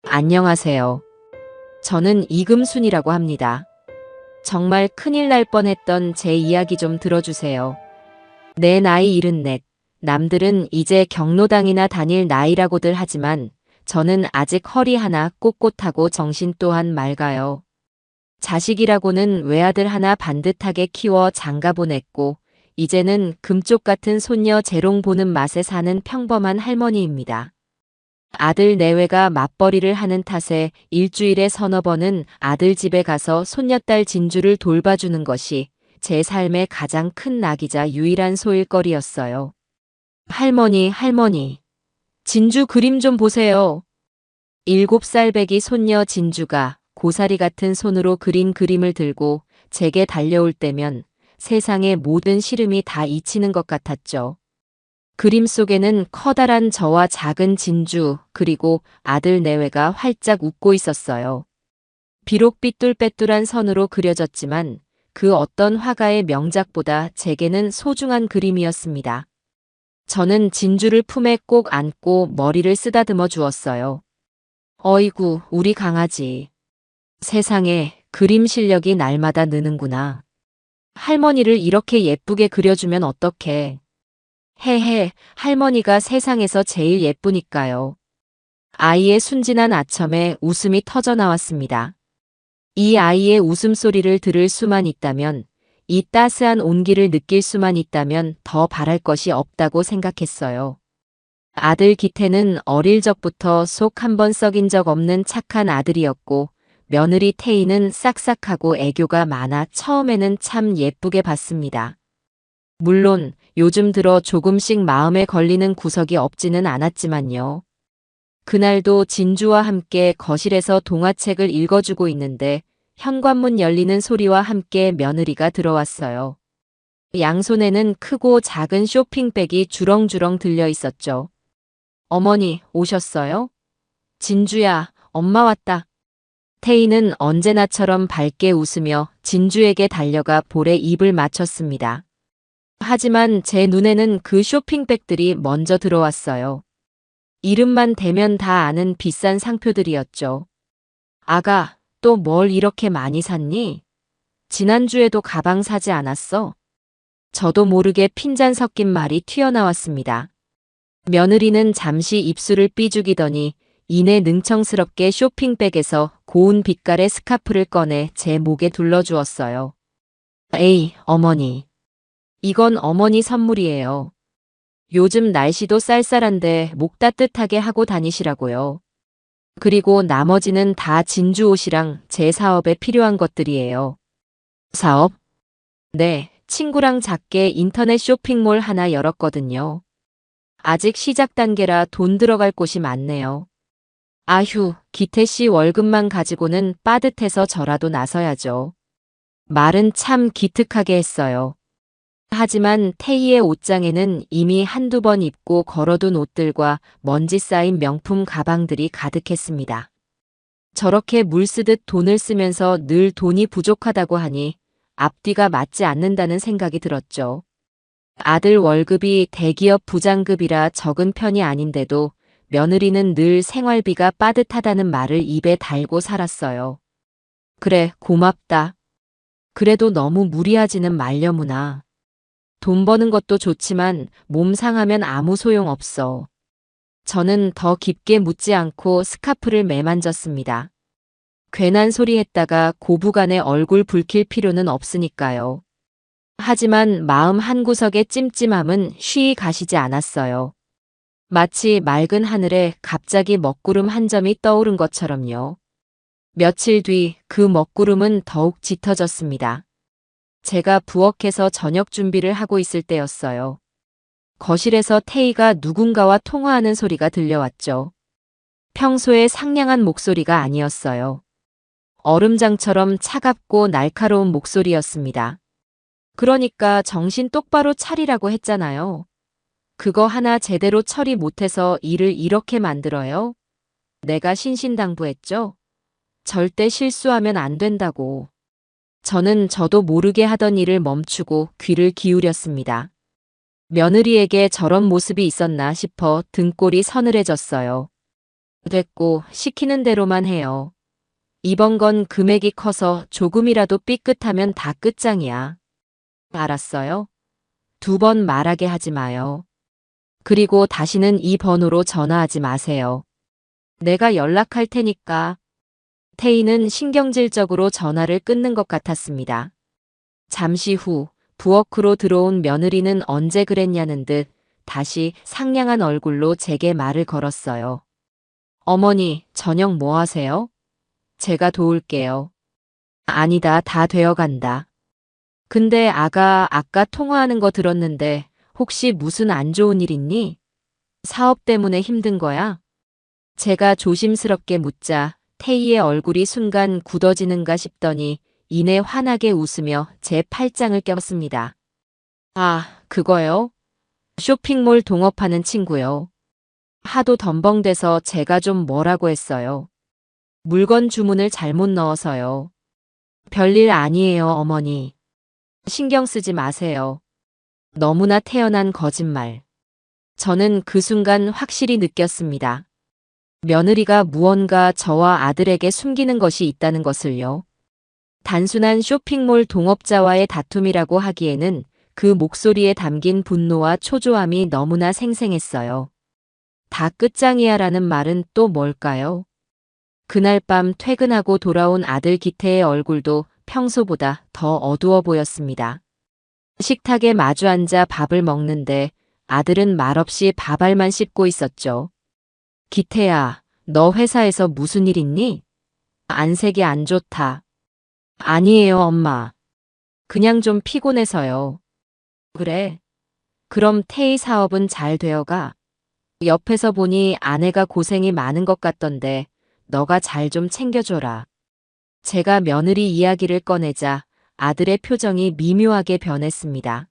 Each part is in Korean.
안녕하세요. 저는 이금순이라고 합니다. 정말 큰일 날 뻔했던 제 이야기 좀 들어주세요. 내 나이 74. 남들은 이제 경로당이나 다닐 나이라고들 하지만 저는 아직 허리 하나 꼿꼿하고 정신 또한 맑아요. 자식이라고는 외아들 하나 반듯하게 키워 장가 보냈고 이제는 금쪽 같은 손녀 재롱 보는 맛에 사는 평범한 할머니입니다. 아들 내외가 맞벌이를 하는 탓에 일주일에 서너 번은 아들 집에 가서 손녀딸 진주를 돌봐주는 것이 제 삶의 가장 큰 낙이자 유일한 소일거리였어요. 할머니, 진주 그림 좀 보세요. 7살 배기 손녀 진주가 고사리 같은 손으로 그린 그림을 들고 제게 달려올 때면 세상의 모든 시름이 다 잊히는 것 같았죠. 그림 속에는 커다란 저와 작은 진주 그리고 아들 내외가 활짝 웃고 있었어요. 비록 삐뚤빼뚤한 선으로 그려졌지만 그 어떤 화가의 명작보다 제게는 소중한 그림이었습니다. 저는 진주를 품에 꼭 안고 머리를 쓰다듬어 주었어요. 어이구, 우리 강아지. 세상에 그림 실력이 날마다 느는구나. 할머니를 이렇게 예쁘게 그려주면 어떡해. 헤헤, 할머니가 세상에서 제일 예쁘니까요. 아이의 순진한 아첨에 웃음이 터져 나왔습니다. 이 아이의 웃음소리를 들을 수만 있다면, 이 따스한 온기를 느낄 수만 있다면 더 바랄 것이 없다고 생각했어요. 아들 기태는 어릴 적부터 속 한 번 썩인 적 없는 착한 아들이었고, 며느리 태희는 싹싹하고 애교가 많아 처음에는 참 예쁘게 봤습니다. 물론 요즘 들어 조금씩 마음에 걸리는 구석이 없지는 않았지만요. 그날도 진주와 함께 거실에서 동화책을 읽어주고 있는데 현관문 열리는 소리와 함께 며느리가 들어왔어요. 양손에는 크고 작은 쇼핑백이 주렁주렁 들려 있었죠. 어머니, 오셨어요? 진주야, 엄마 왔다. 태희는 언제나처럼 밝게 웃으며 진주에게 달려가 볼에 입을 맞췄습니다. 하지만 제 눈에는 그 쇼핑백들이 먼저 들어왔어요. 이름만 대면 다 아는 비싼 상표들이었죠. 아가, 또 뭘 이렇게 많이 샀니? 지난주에도 가방 사지 않았어? 저도 모르게 핀잔 섞인 말이 튀어나왔습니다. 며느리는 잠시 입술을 삐죽이더니 이내 능청스럽게 쇼핑백에서 고운 빛깔의 스카프를 꺼내 제 목에 둘러주었어요. 에이, 어머니. 이건 어머니 선물이에요. 요즘 날씨도 쌀쌀한데 목 따뜻하게 하고 다니시라고요. 그리고 나머지는 다 진주 옷이랑 제 사업에 필요한 것들이에요. 사업? 네, 친구랑 작게 인터넷 쇼핑몰 하나 열었거든요. 아직 시작 단계라 돈 들어갈 곳이 많네요. 아휴, 기태 씨 월급만 가지고는 빠듯해서 저라도 나서야죠. 말은 참 기특하게 했어요. 하지만 태희의 옷장에는 이미 한두 번 입고 걸어둔 옷들과 먼지 쌓인 명품 가방들이 가득했습니다. 저렇게 물 쓰듯 돈을 쓰면서 늘 돈이 부족하다고 하니 앞뒤가 맞지 않는다는 생각이 들었죠. 아들 월급이 대기업 부장급이라 적은 편이 아닌데도 며느리는 늘 생활비가 빠듯하다는 말을 입에 달고 살았어요. 그래, 고맙다. 그래도 너무 무리하지는 말려무나. 돈 버는 것도 좋지만 몸 상하면 아무 소용 없어. 저는 더 깊게 묻지 않고 스카프를 매만졌습니다. 괜한 소리 했다가 고부간의 얼굴 붉힐 필요는 없으니까요. 하지만 마음 한구석의 찜찜함은 쉬이 가시지 않았어요. 마치 맑은 하늘에 갑자기 먹구름 한 점이 떠오른 것처럼요. 며칠 뒤 그 먹구름은 더욱 짙어졌습니다. 제가 부엌에서 저녁 준비를 하고 있을 때였어요. 거실에서 태희가 누군가와 통화하는 소리가 들려왔죠. 평소에 상냥한 목소리가 아니었어요. 얼음장처럼 차갑고 날카로운 목소리였습니다. 그러니까 정신 똑바로 차리라고 했잖아요. 그거 하나 제대로 처리 못해서 일을 이렇게 만들어요? 내가 신신당부했죠? 절대 실수하면 안 된다고. 저는 저도 모르게 하던 일을 멈추고 귀를 기울였습니다. 며느리에게 저런 모습이 있었나 싶어 등골이 서늘해졌어요. 됐고 시키는 대로만 해요. 이번 건 금액이 커서 조금이라도 삐끗하면 다 끝장이야. 알았어요? 두 번 말하게 하지 마요. 그리고 다시는 이 번호로 전화하지 마세요. 내가 연락할 테니까. 태희는 신경질적으로 전화를 끊는 것 같았습니다. 잠시 후 부엌으로 들어온 며느리는 언제 그랬냐는 듯 다시 상냥한 얼굴로 제게 말을 걸었어요. 어머니, 저녁 뭐 하세요? 제가 도울게요. 아니다, 다 되어간다. 근데 아까 통화하는 거 들었는데 혹시 무슨 안 좋은 일 있니? 사업 때문에 힘든 거야? 제가 조심스럽게 묻자 태희의 얼굴이 순간 굳어지는가 싶더니 이내 환하게 웃으며 제 팔짱을 꼈습니다. 아, 그거요? 쇼핑몰 동업하는 친구요. 하도 덤벙대서 제가 좀 뭐라고 했어요. 물건 주문을 잘못 넣어서요. 별일 아니에요, 어머니. 신경 쓰지 마세요. 너무나 태연한 거짓말. 저는 그 순간 확실히 느꼈습니다. 며느리가 무언가 저와 아들에게 숨기는 것이 있다는 것을요. 단순한 쇼핑몰 동업자와의 다툼이라고 하기에는 그 목소리에 담긴 분노와 초조함이 너무나 생생했어요. 다 끝장이야라는 말은 또 뭘까요? 그날 밤 퇴근하고 돌아온 아들 기태의 얼굴도 평소보다 더 어두워 보였습니다. 식탁에 마주 앉아 밥을 먹는데 아들은 말없이 밥알만 씹고 있었죠. 기태야, 너 회사에서 무슨 일 있니? 안색이 안 좋다. 아니에요, 엄마. 그냥 좀 피곤해서요. 그래. 그럼 태희 사업은 잘 되어가? 옆에서 보니 아내가 고생이 많은 것 같던데 너가 잘 좀 챙겨줘라. 제가 며느리 이야기를 꺼내자 아들의 표정이 미묘하게 변했습니다.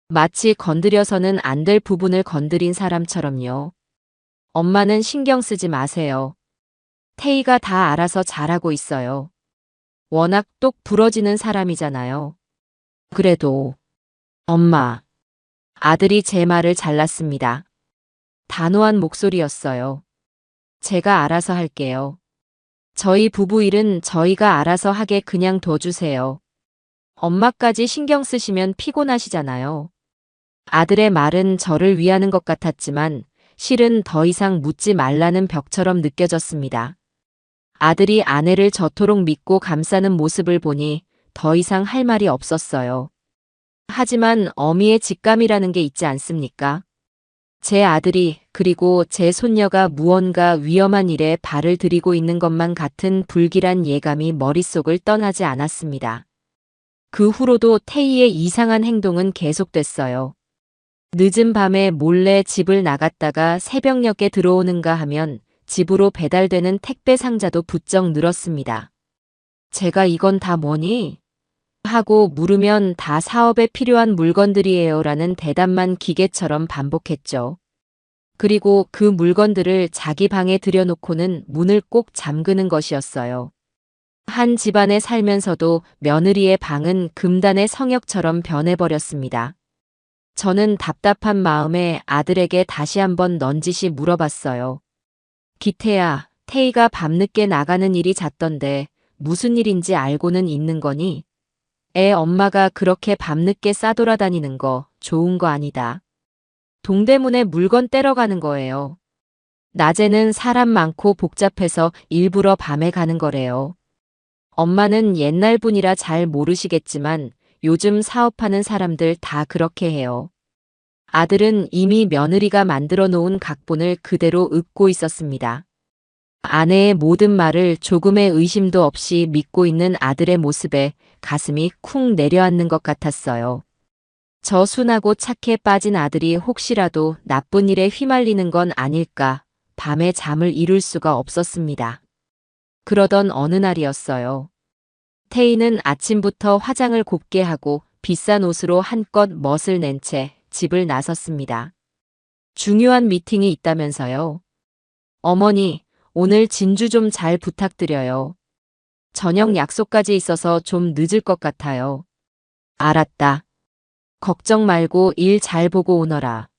마치 건드려서는 안 될 부분을 건드린 사람처럼요. 엄마는 신경 쓰지 마세요. 태희가 다 알아서 잘하고 있어요. 워낙 똑 부러지는 사람이잖아요. 그래도 엄마. 아들이 제 말을 잘랐습니다. 단호한 목소리였어요. 제가 알아서 할게요. 저희 부부 일은 저희가 알아서 하게 그냥 둬주세요. 엄마까지 신경 쓰시면 피곤하시잖아요. 아들의 말은 저를 위하는 것 같았지만 실은 더 이상 묻지 말라는 벽처럼 느껴졌습니다. 아들이 아내를 저토록 믿고 감싸는 모습을 보니 더 이상 할 말이 없었어요. 하지만 어미의 직감이라는 게 있지 않습니까? 제 아들이 그리고 제 손녀가 무언가 위험한 일에 발을 들이고 있는 것만 같은 불길한 예감이 머릿속을 떠나지 않았습니다. 그 후로도 태희의 이상한 행동은 계속됐어요. 늦은 밤에 몰래 집을 나갔다가 새벽녘에 들어오는가 하면 집으로 배달되는 택배 상자도 부쩍 늘었습니다. 제가 이건 다 뭐니? 하고 물으면 다 사업에 필요한 물건들이에요 라는 대답만 기계처럼 반복했죠. 그리고 그 물건들을 자기 방에 들여놓고는 문을 꼭 잠그는 것이었어요. 한 집안에 살면서도 며느리의 방은 금단의 성역처럼 변해버렸습니다. 저는 답답한 마음에 아들에게 다시 한번 넌지시 물어봤어요. 기태야, 태희가 밤늦게 나가는 일이 잦던데 무슨 일인지 알고는 있는 거니? 애 엄마가 그렇게 밤늦게 싸돌아다니는 거 좋은 거 아니다. 동대문에 물건 떼러 가는 거예요. 낮에는 사람 많고 복잡해서 일부러 밤에 가는 거래요. 엄마는 옛날 분이라 잘 모르시겠지만 요즘 사업하는 사람들 다 그렇게 해요. 아들은 이미 며느리가 만들어 놓은 각본을 그대로 읊고 있었습니다. 아내의 모든 말을 조금의 의심도 없이 믿고 있는 아들의 모습에 가슴이 쿵 내려앉는 것 같았어요. 저 순하고 착해 빠진 아들이 혹시라도 나쁜 일에 휘말리는 건 아닐까 밤에 잠을 이룰 수가 없었습니다. 그러던 어느 날이었어요. 태희는 아침부터 화장을 곱게 하고 비싼 옷으로 한껏 멋을 낸 채 집을 나섰습니다. 중요한 미팅이 있다면서요. 어머니, 오늘 진주 좀 잘 부탁드려요. 저녁 약속까지 있어서 좀 늦을 것 같아요. 알았다. 걱정 말고 일 잘 보고 오너라.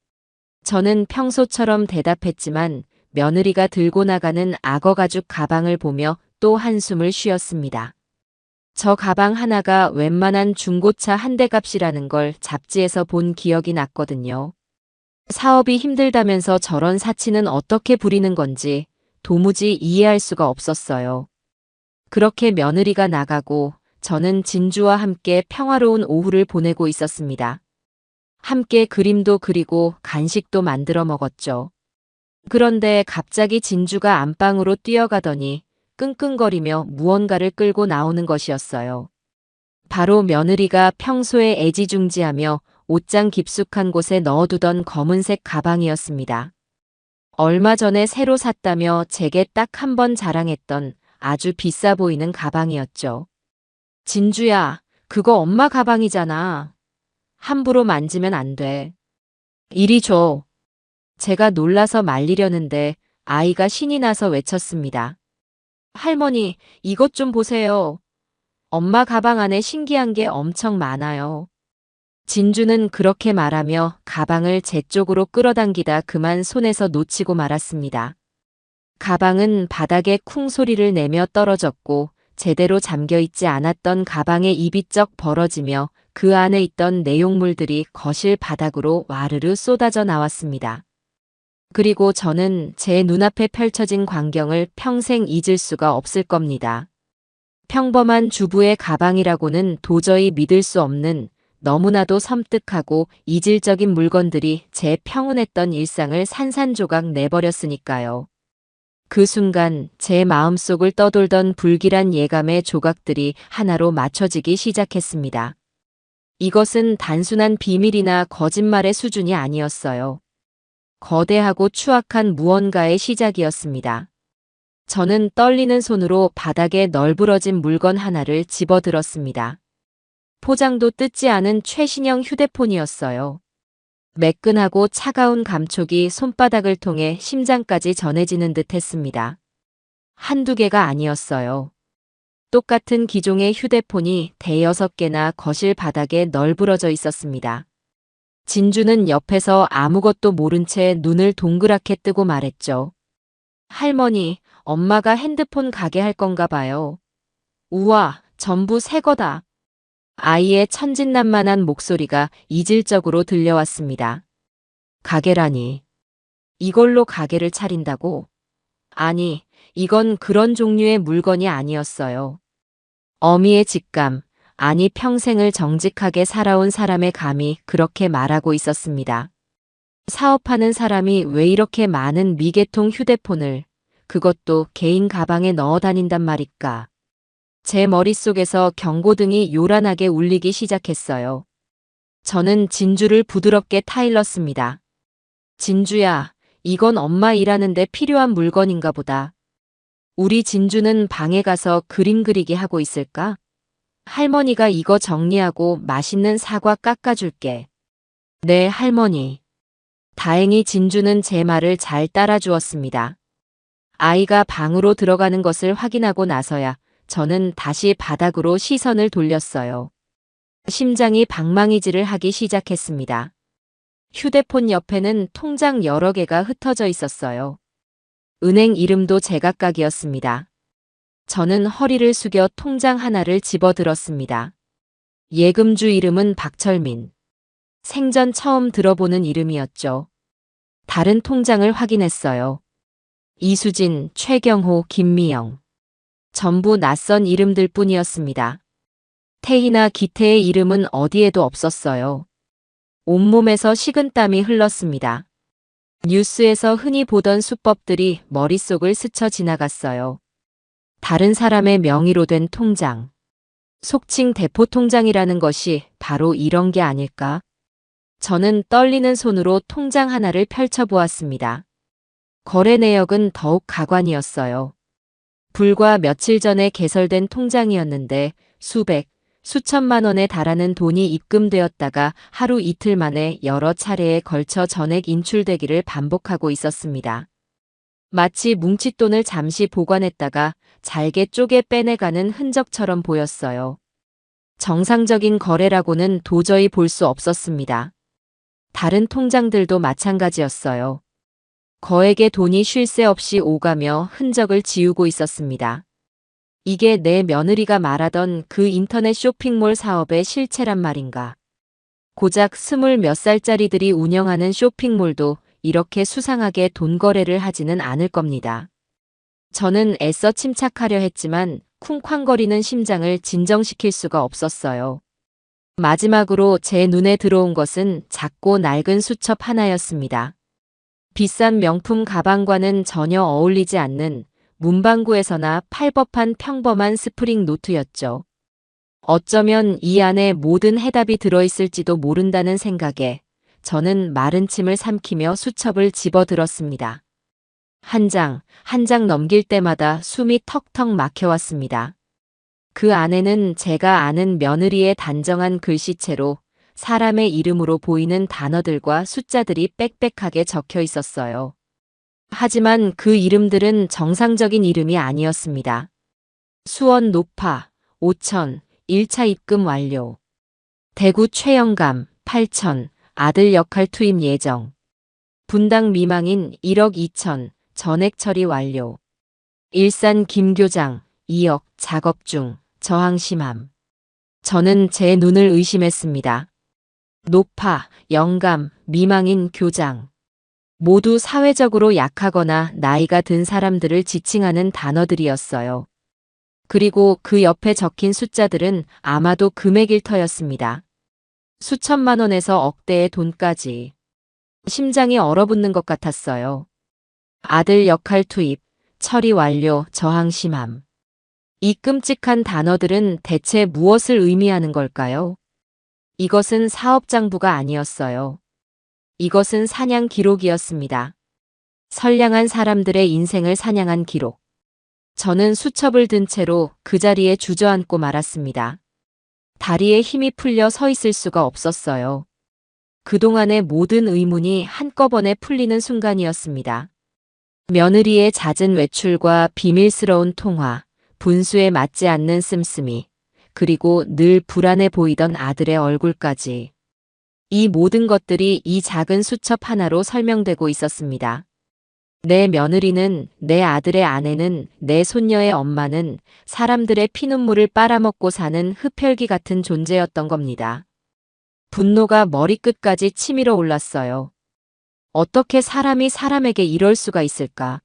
저는 평소처럼 대답했지만 며느리가 들고 나가는 악어 가죽 가방을 보며 또 한숨을 쉬었습니다. 저 가방 하나가 웬만한 중고차 한 대 값이라는 걸 잡지에서 본 기억이 났거든요. 사업이 힘들다면서 저런 사치는 어떻게 부리는 건지 도무지 이해할 수가 없었어요. 그렇게 며느리가 나가고 저는 진주와 함께 평화로운 오후를 보내고 있었습니다. 함께 그림도 그리고 간식도 만들어 먹었죠. 그런데 갑자기 진주가 안방으로 뛰어가더니 끙끙거리며 무언가를 끌고 나오는 것이었어요. 바로 며느리가 평소에 애지중지하며 옷장 깊숙한 곳에 넣어두던 검은색 가방이었습니다. 얼마 전에 새로 샀다며 제게 딱 한 번 자랑했던 아주 비싸 보이는 가방이었죠. 진주야, 그거 엄마 가방이잖아. 함부로 만지면 안 돼. 이리 줘. 제가 놀라서 말리려는데 아이가 신이 나서 외쳤습니다. 할머니, 이것 좀 보세요. 엄마 가방 안에 신기한 게 엄청 많아요. 진주는 그렇게 말하며 가방을 제 쪽으로 끌어당기다 그만 손에서 놓치고 말았습니다. 가방은 바닥에 쿵 소리를 내며 떨어졌고 제대로 잠겨있지 않았던 가방의 입이 쩍 벌어지며 그 안에 있던 내용물들이 거실 바닥으로 와르르 쏟아져 나왔습니다. 그리고 저는 제 눈앞에 펼쳐진 광경을 평생 잊을 수가 없을 겁니다. 평범한 주부의 가방이라고는 도저히 믿을 수 없는 너무나도 섬뜩하고 이질적인 물건들이 제 평온했던 일상을 산산조각 내버렸으니까요. 그 순간 제 마음속을 떠돌던 불길한 예감의 조각들이 하나로 맞춰지기 시작했습니다. 이것은 단순한 비밀이나 거짓말의 수준이 아니었어요. 거대하고 추악한 무언가의 시작이었습니다. 저는 떨리는 손으로 바닥에 널브러진 물건 하나를 집어들었습니다. 포장도 뜯지 않은 최신형 휴대폰이었어요. 매끈하고 차가운 감촉이 손바닥을 통해 심장까지 전해지는 듯 했습니다. 한두 개가 아니었어요. 똑같은 기종의 휴대폰이 대여섯 개나 거실 바닥에 널브러져 있었습니다. 진주는 옆에서 아무것도 모른 채 눈을 동그랗게 뜨고 말했죠. 할머니, 엄마가 핸드폰 가게 할 건가 봐요. 우와, 전부 새 거다. 아이의 천진난만한 목소리가 이질적으로 들려왔습니다. 가게라니. 이걸로 가게를 차린다고? 아니, 이건 그런 종류의 물건이 아니었어요. 어미의 직감, 아니 평생을 정직하게 살아온 사람의 감이 그렇게 말하고 있었습니다. 사업하는 사람이 왜 이렇게 많은 미개통 휴대폰을, 그것도 개인 가방에 넣어 다닌단 말일까? 제 머릿속에서 경고등이 요란하게 울리기 시작했어요. 저는 진주를 부드럽게 타일렀습니다. 진주야, 이건 엄마 일하는데 필요한 물건인가 보다. 우리 진주는 방에 가서 그림 그리기 하고 있을까? 할머니가 이거 정리하고 맛있는 사과 깎아줄게. 네, 할머니. 다행히 진주는 제 말을 잘 따라주었습니다. 아이가 방으로 들어가는 것을 확인하고 나서야 저는 다시 바닥으로 시선을 돌렸어요. 심장이 방망이질을 하기 시작했습니다. 휴대폰 옆에는 통장 여러 개가 흩어져 있었어요. 은행 이름도 제각각이었습니다. 저는 허리를 숙여 통장 하나를 집어들었습니다. 예금주 이름은 박철민. 생전 처음 들어보는 이름이었죠. 다른 통장을 확인했어요. 이수진, 최경호, 김미영. 전부 낯선 이름들 뿐이었습니다. 태희나 기태의 이름은 어디에도 없었어요. 온몸에서 식은땀이 흘렀습니다. 뉴스에서 흔히 보던 수법들이 머릿속을 스쳐 지나갔어요. 다른 사람의 명의로 된 통장. 속칭 대포 통장이라는 것이 바로 이런 게 아닐까? 저는 떨리는 손으로 통장 하나를 펼쳐보았습니다. 거래 내역은 더욱 가관이었어요. 불과 며칠 전에 개설된 통장이었는데 수백, 수천만 원에 달하는 돈이 입금되었다가 하루 이틀 만에 여러 차례에 걸쳐 전액 인출되기를 반복하고 있었습니다. 마치 뭉칫돈을 잠시 보관했다가 잘게 쪼개 빼내가는 흔적처럼 보였어요. 정상적인 거래라고는 도저히 볼 수 없었습니다. 다른 통장들도 마찬가지였어요. 거액의 돈이 쉴 새 없이 오가며 흔적을 지우고 있었습니다. 이게 내 며느리가 말하던 그 인터넷 쇼핑몰 사업의 실체란 말인가. 고작 20몇 살짜리들이 운영하는 쇼핑몰도 이렇게 수상하게 돈 거래를 하지는 않을 겁니다. 저는 애써 침착하려 했지만 쿵쾅거리는 심장을 진정시킬 수가 없었어요. 마지막으로 제 눈에 들어온 것은 작고 낡은 수첩 하나였습니다. 비싼 명품 가방과는 전혀 어울리지 않는 문방구에서나 팔 법한 평범한 스프링 노트였죠. 어쩌면 이 안에 모든 해답이 들어있을지도 모른다는 생각에 저는 마른 침을 삼키며 수첩을 집어들었습니다. 한 장, 한 장 넘길 때마다 숨이 턱턱 막혀왔습니다. 그 안에는 제가 아는 며느리의 단정한 글씨체로 사람의 이름으로 보이는 단어들과 숫자들이 빽빽하게 적혀 있었어요. 하지만 그 이름들은 정상적인 이름이 아니었습니다. 수원 노파, 5천, 1차 입금 완료. 대구 최영감, 8천, 아들 역할 투입 예정. 분당 미망인 1억 2천, 전액 처리 완료. 일산 김교장, 2억, 작업 중, 저항심함. 저는 제 눈을 의심했습니다. 노파, 영감, 미망인 교장. 모두 사회적으로 약하거나 나이가 든 사람들을 지칭하는 단어들이었어요. 그리고 그 옆에 적힌 숫자들은 아마도 금액일 터였습니다. 수천만 원에서 억대의 돈까지. 심장이 얼어붙는 것 같았어요. 아들 역할 투입, 처리 완료, 저항심함. 이 끔찍한 단어들은 대체 무엇을 의미하는 걸까요? 이것은 사업장부가 아니었어요. 이것은 사냥 기록이었습니다. 선량한 사람들의 인생을 사냥한 기록. 저는 수첩을 든 채로 그 자리에 주저앉고 말았습니다. 다리에 힘이 풀려 서 있을 수가 없었어요. 그동안의 모든 의문이 한꺼번에 풀리는 순간이었습니다. 며느리의 잦은 외출과 비밀스러운 통화, 분수에 맞지 않는 씀씀이, 그리고 늘 불안해 보이던 아들의 얼굴까지. 이 모든 것들이 이 작은 수첩 하나로 설명되고 있었습니다. 내 며느리는, 내 아들의 아내는, 내 손녀의 엄마는 사람들의 피눈물을 빨아먹고 사는 흡혈귀 같은 존재였던 겁니다. 분노가 머리끝까지 치밀어 올랐어요. 어떻게 사람이 사람에게 이럴 수가 있을까?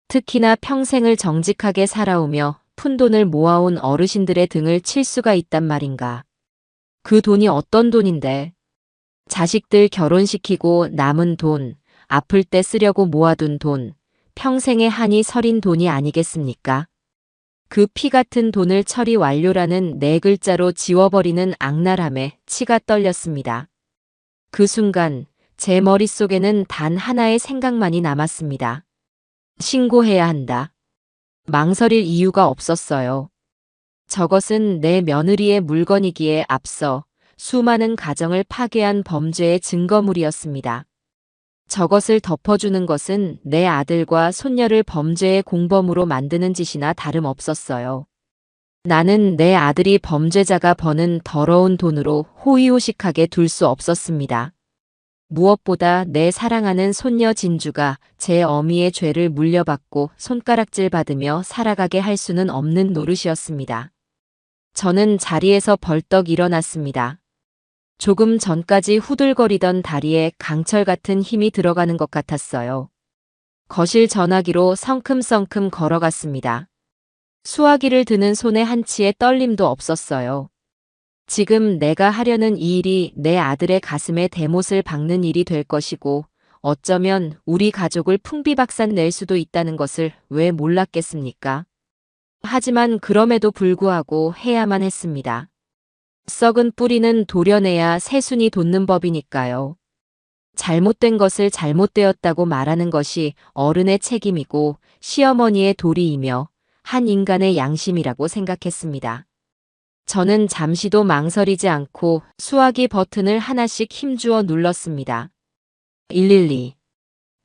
특히나 평생을 정직하게 살아오며 푼돈을 모아온 어르신들의 등을 칠 수가 있단 말인가. 그 돈이 어떤 돈인데? 자식들 결혼시키고 남은 돈, 아플 때 쓰려고 모아둔 돈, 평생의 한이 서린 돈이 아니겠습니까? 그 피 같은 돈을 처리 완료라는 네 글자로 지워버리는 악랄함에 치가 떨렸습니다. 그 순간 제 머릿속에는 단 하나의 생각만이 남았습니다. 신고해야 한다. 망설일 이유가 없었어요. 저것은 내 며느리의 물건이기에 앞서 수많은 가정을 파괴한 범죄의 증거물이었습니다. 저것을 덮어주는 것은 내 아들과 손녀를 범죄의 공범으로 만드는 짓이나 다름없었어요. 나는 내 아들이 범죄자가 버는 더러운 돈으로 호의호식하게 둘 수 없었습니다. 무엇보다 내 사랑하는 손녀 진주가 제 어미의 죄를 물려받고 손가락질 받으며 살아가게 할 수는 없는 노릇이었습니다. 저는 자리에서 벌떡 일어났습니다. 조금 전까지 후들거리던 다리에 강철 같은 힘이 들어가는 것 같았어요. 거실 전화기로 성큼성큼 걸어갔습니다. 수화기를 드는 손에 한치의 떨림도 없었어요. 지금 내가 하려는 이 일이 내 아들의 가슴에 대못을 박는 일이 될 것이고 어쩌면 우리 가족을 풍비박산 낼 수도 있다는 것을 왜 몰랐겠습니까? 하지만 그럼에도 불구하고 해야만 했습니다. 썩은 뿌리는 도려내야 새순이 돋는 법이니까요. 잘못된 것을 잘못되었다고 말하는 것이 어른의 책임이고 시어머니의 도리이며 한 인간의 양심이라고 생각했습니다. 저는 잠시도 망설이지 않고 수화기 버튼을 하나씩 힘주어 눌렀습니다. 112.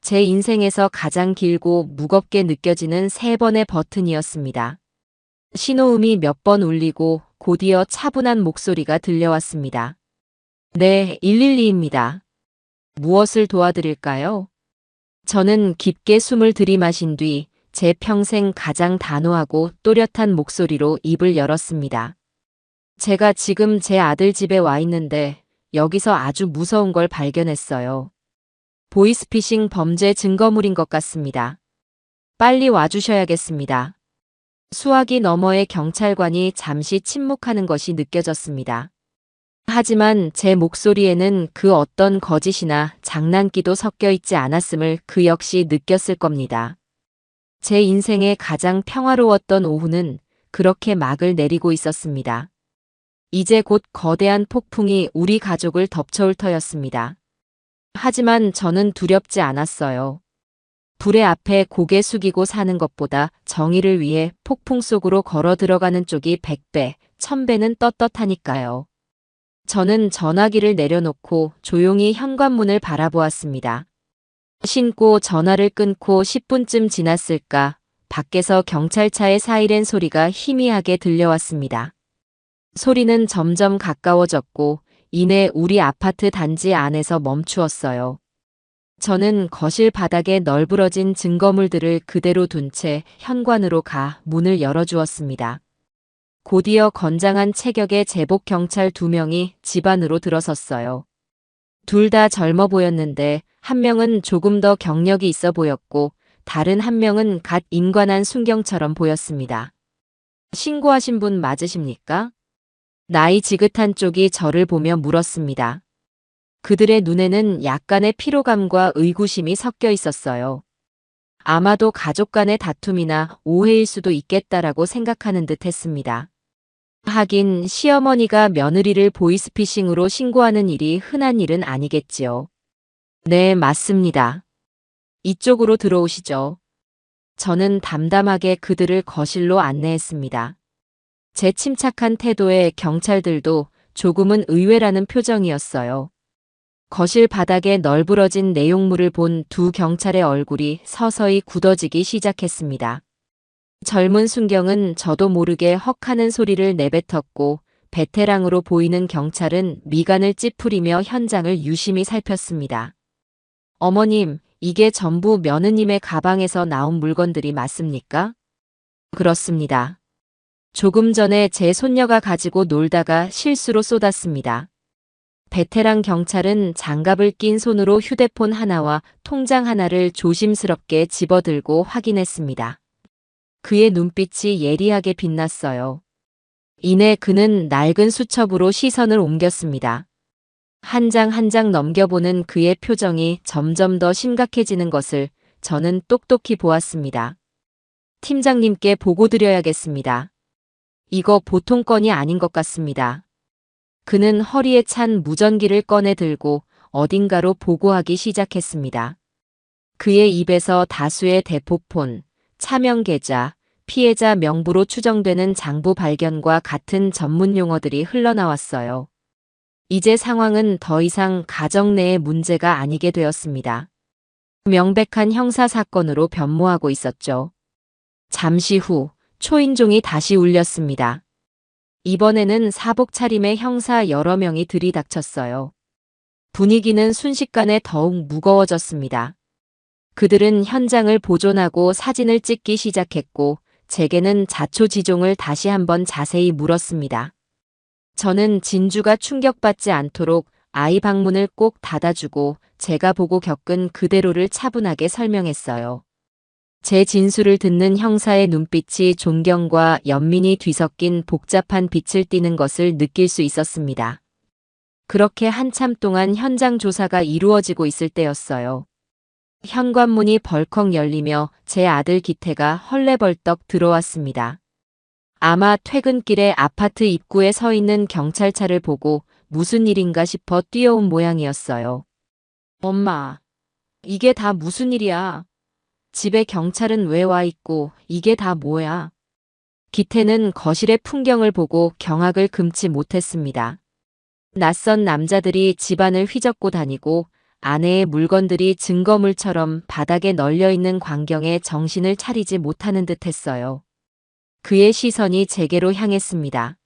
제 인생에서 가장 길고 무겁게 느껴지는 3번의 버튼이었습니다. 신호음이 몇 번 울리고 곧이어 차분한 목소리가 들려왔습니다. 네, 112입니다. 무엇을 도와드릴까요? 저는 깊게 숨을 들이마신 뒤 제 평생 가장 단호하고 또렷한 목소리로 입을 열었습니다. 제가 지금 제 아들 집에 와 있는데 여기서 아주 무서운 걸 발견했어요. 보이스피싱 범죄 증거물인 것 같습니다. 빨리 와주셔야겠습니다. 수화기 너머의 경찰관이 잠시 침묵하는 것이 느껴졌습니다. 하지만 제 목소리에는 그 어떤 거짓이나 장난기도 섞여 있지 않았음을 그 역시 느꼈을 겁니다. 제 인생의 가장 평화로웠던 오후는 그렇게 막을 내리고 있었습니다. 이제 곧 거대한 폭풍이 우리 가족을 덮쳐올 터였습니다. 하지만 저는 두렵지 않았어요. 불의 앞에 고개 숙이고 사는 것보다 정의를 위해 폭풍 속으로 걸어 들어가는 쪽이 100배, 1000배는 떳떳하니까요. 저는 전화기를 내려놓고 조용히 현관문을 바라보았습니다. 신고 전화를 끊고 10분쯤 지났을까 밖에서 경찰차의 사이렌 소리가 희미하게 들려왔습니다. 소리는 점점 가까워졌고 이내 우리 아파트 단지 안에서 멈추었어요. 저는 거실 바닥에 널브러진 증거물들을 그대로 둔 채 현관으로 가 문을 열어주었습니다. 곧이어 건장한 체격의 제복 경찰 2명이 집 안으로 들어섰어요. 둘 다 젊어 보였는데 한 명은 조금 더 경력이 있어 보였고 다른 한 명은 갓 임관한 순경처럼 보였습니다. 신고하신 분 맞으십니까? 나이 지긋한 쪽이 저를 보며 물었습니다. 그들의 눈에는 약간의 피로감과 의구심이 섞여 있었어요. 아마도 가족 간의 다툼이나 오해일 수도 있겠다라고 생각하는 듯 했습니다. 하긴 시어머니가 며느리를 보이스피싱으로 신고하는 일이 흔한 일은 아니겠지요. 네, 맞습니다. 이쪽으로 들어오시죠. 저는 담담하게 그들을 거실로 안내했습니다. 제 침착한 태도에 경찰들도 조금은 의외라는 표정이었어요. 거실 바닥에 널브러진 내용물을 본 두 경찰의 얼굴이 서서히 굳어지기 시작했습니다. 젊은 순경은 저도 모르게 헉하는 소리를 내뱉었고 베테랑으로 보이는 경찰은 미간을 찌푸리며 현장을 유심히 살폈습니다. 어머님, 이게 전부 며느님의 가방에서 나온 물건들이 맞습니까? 그렇습니다. 조금 전에 제 손녀가 가지고 놀다가 실수로 쏟았습니다. 베테랑 경찰은 장갑을 낀 손으로 휴대폰 하나와 통장 하나를 조심스럽게 집어들고 확인했습니다. 그의 눈빛이 예리하게 빛났어요. 이내 그는 낡은 수첩으로 시선을 옮겼습니다. 한 장 한 장 넘겨보는 그의 표정이 점점 더 심각해지는 것을 저는 똑똑히 보았습니다. 팀장님께 보고드려야겠습니다. 이거 보통 건이 아닌 것 같습니다. 그는 허리에 찬 무전기를 꺼내 들고 어딘가로 보고하기 시작했습니다. 그의 입에서 다수의 대포폰, 차명 계좌, 피해자 명부로 추정되는 장부 발견과 같은 전문 용어들이 흘러나왔어요. 이제 상황은 더 이상 가정 내의 문제가 아니게 되었습니다. 명백한 형사 사건으로 변모하고 있었죠. 잠시 후 초인종이 다시 울렸습니다. 이번에는 사복 차림의 형사 여러 명이 들이닥쳤어요. 분위기는 순식간에 더욱 무거워졌습니다. 그들은 현장을 보존하고 사진을 찍기 시작했고 제게는 자초지종을 다시 한번 자세히 물었습니다. 저는 진주가 충격받지 않도록 아이 방문을 꼭 닫아주고 제가 보고 겪은 그대로를 차분하게 설명했어요. 제 진술을 듣는 형사의 눈빛이 존경과 연민이 뒤섞인 복잡한 빛을 띠는 것을 느낄 수 있었습니다. 그렇게 한참 동안 현장 조사가 이루어지고 있을 때였어요. 현관문이 벌컥 열리며 제 아들 기태가 헐레벌떡 들어왔습니다. 아마 퇴근길에 아파트 입구에 서 있는 경찰차를 보고 무슨 일인가 싶어 뛰어온 모양이었어요. 엄마, 이게 다 무슨 일이야? 집에 경찰은 왜 와 있고 이게 다 뭐야? 기태는 거실의 풍경을 보고 경악을 금치 못했습니다. 낯선 남자들이 집안을 휘젓고 다니고 아내의 물건들이 증거물처럼 바닥에 널려 있는 광경에 정신을 차리지 못하는 듯했어요. 그의 시선이 제게로 향했습니다.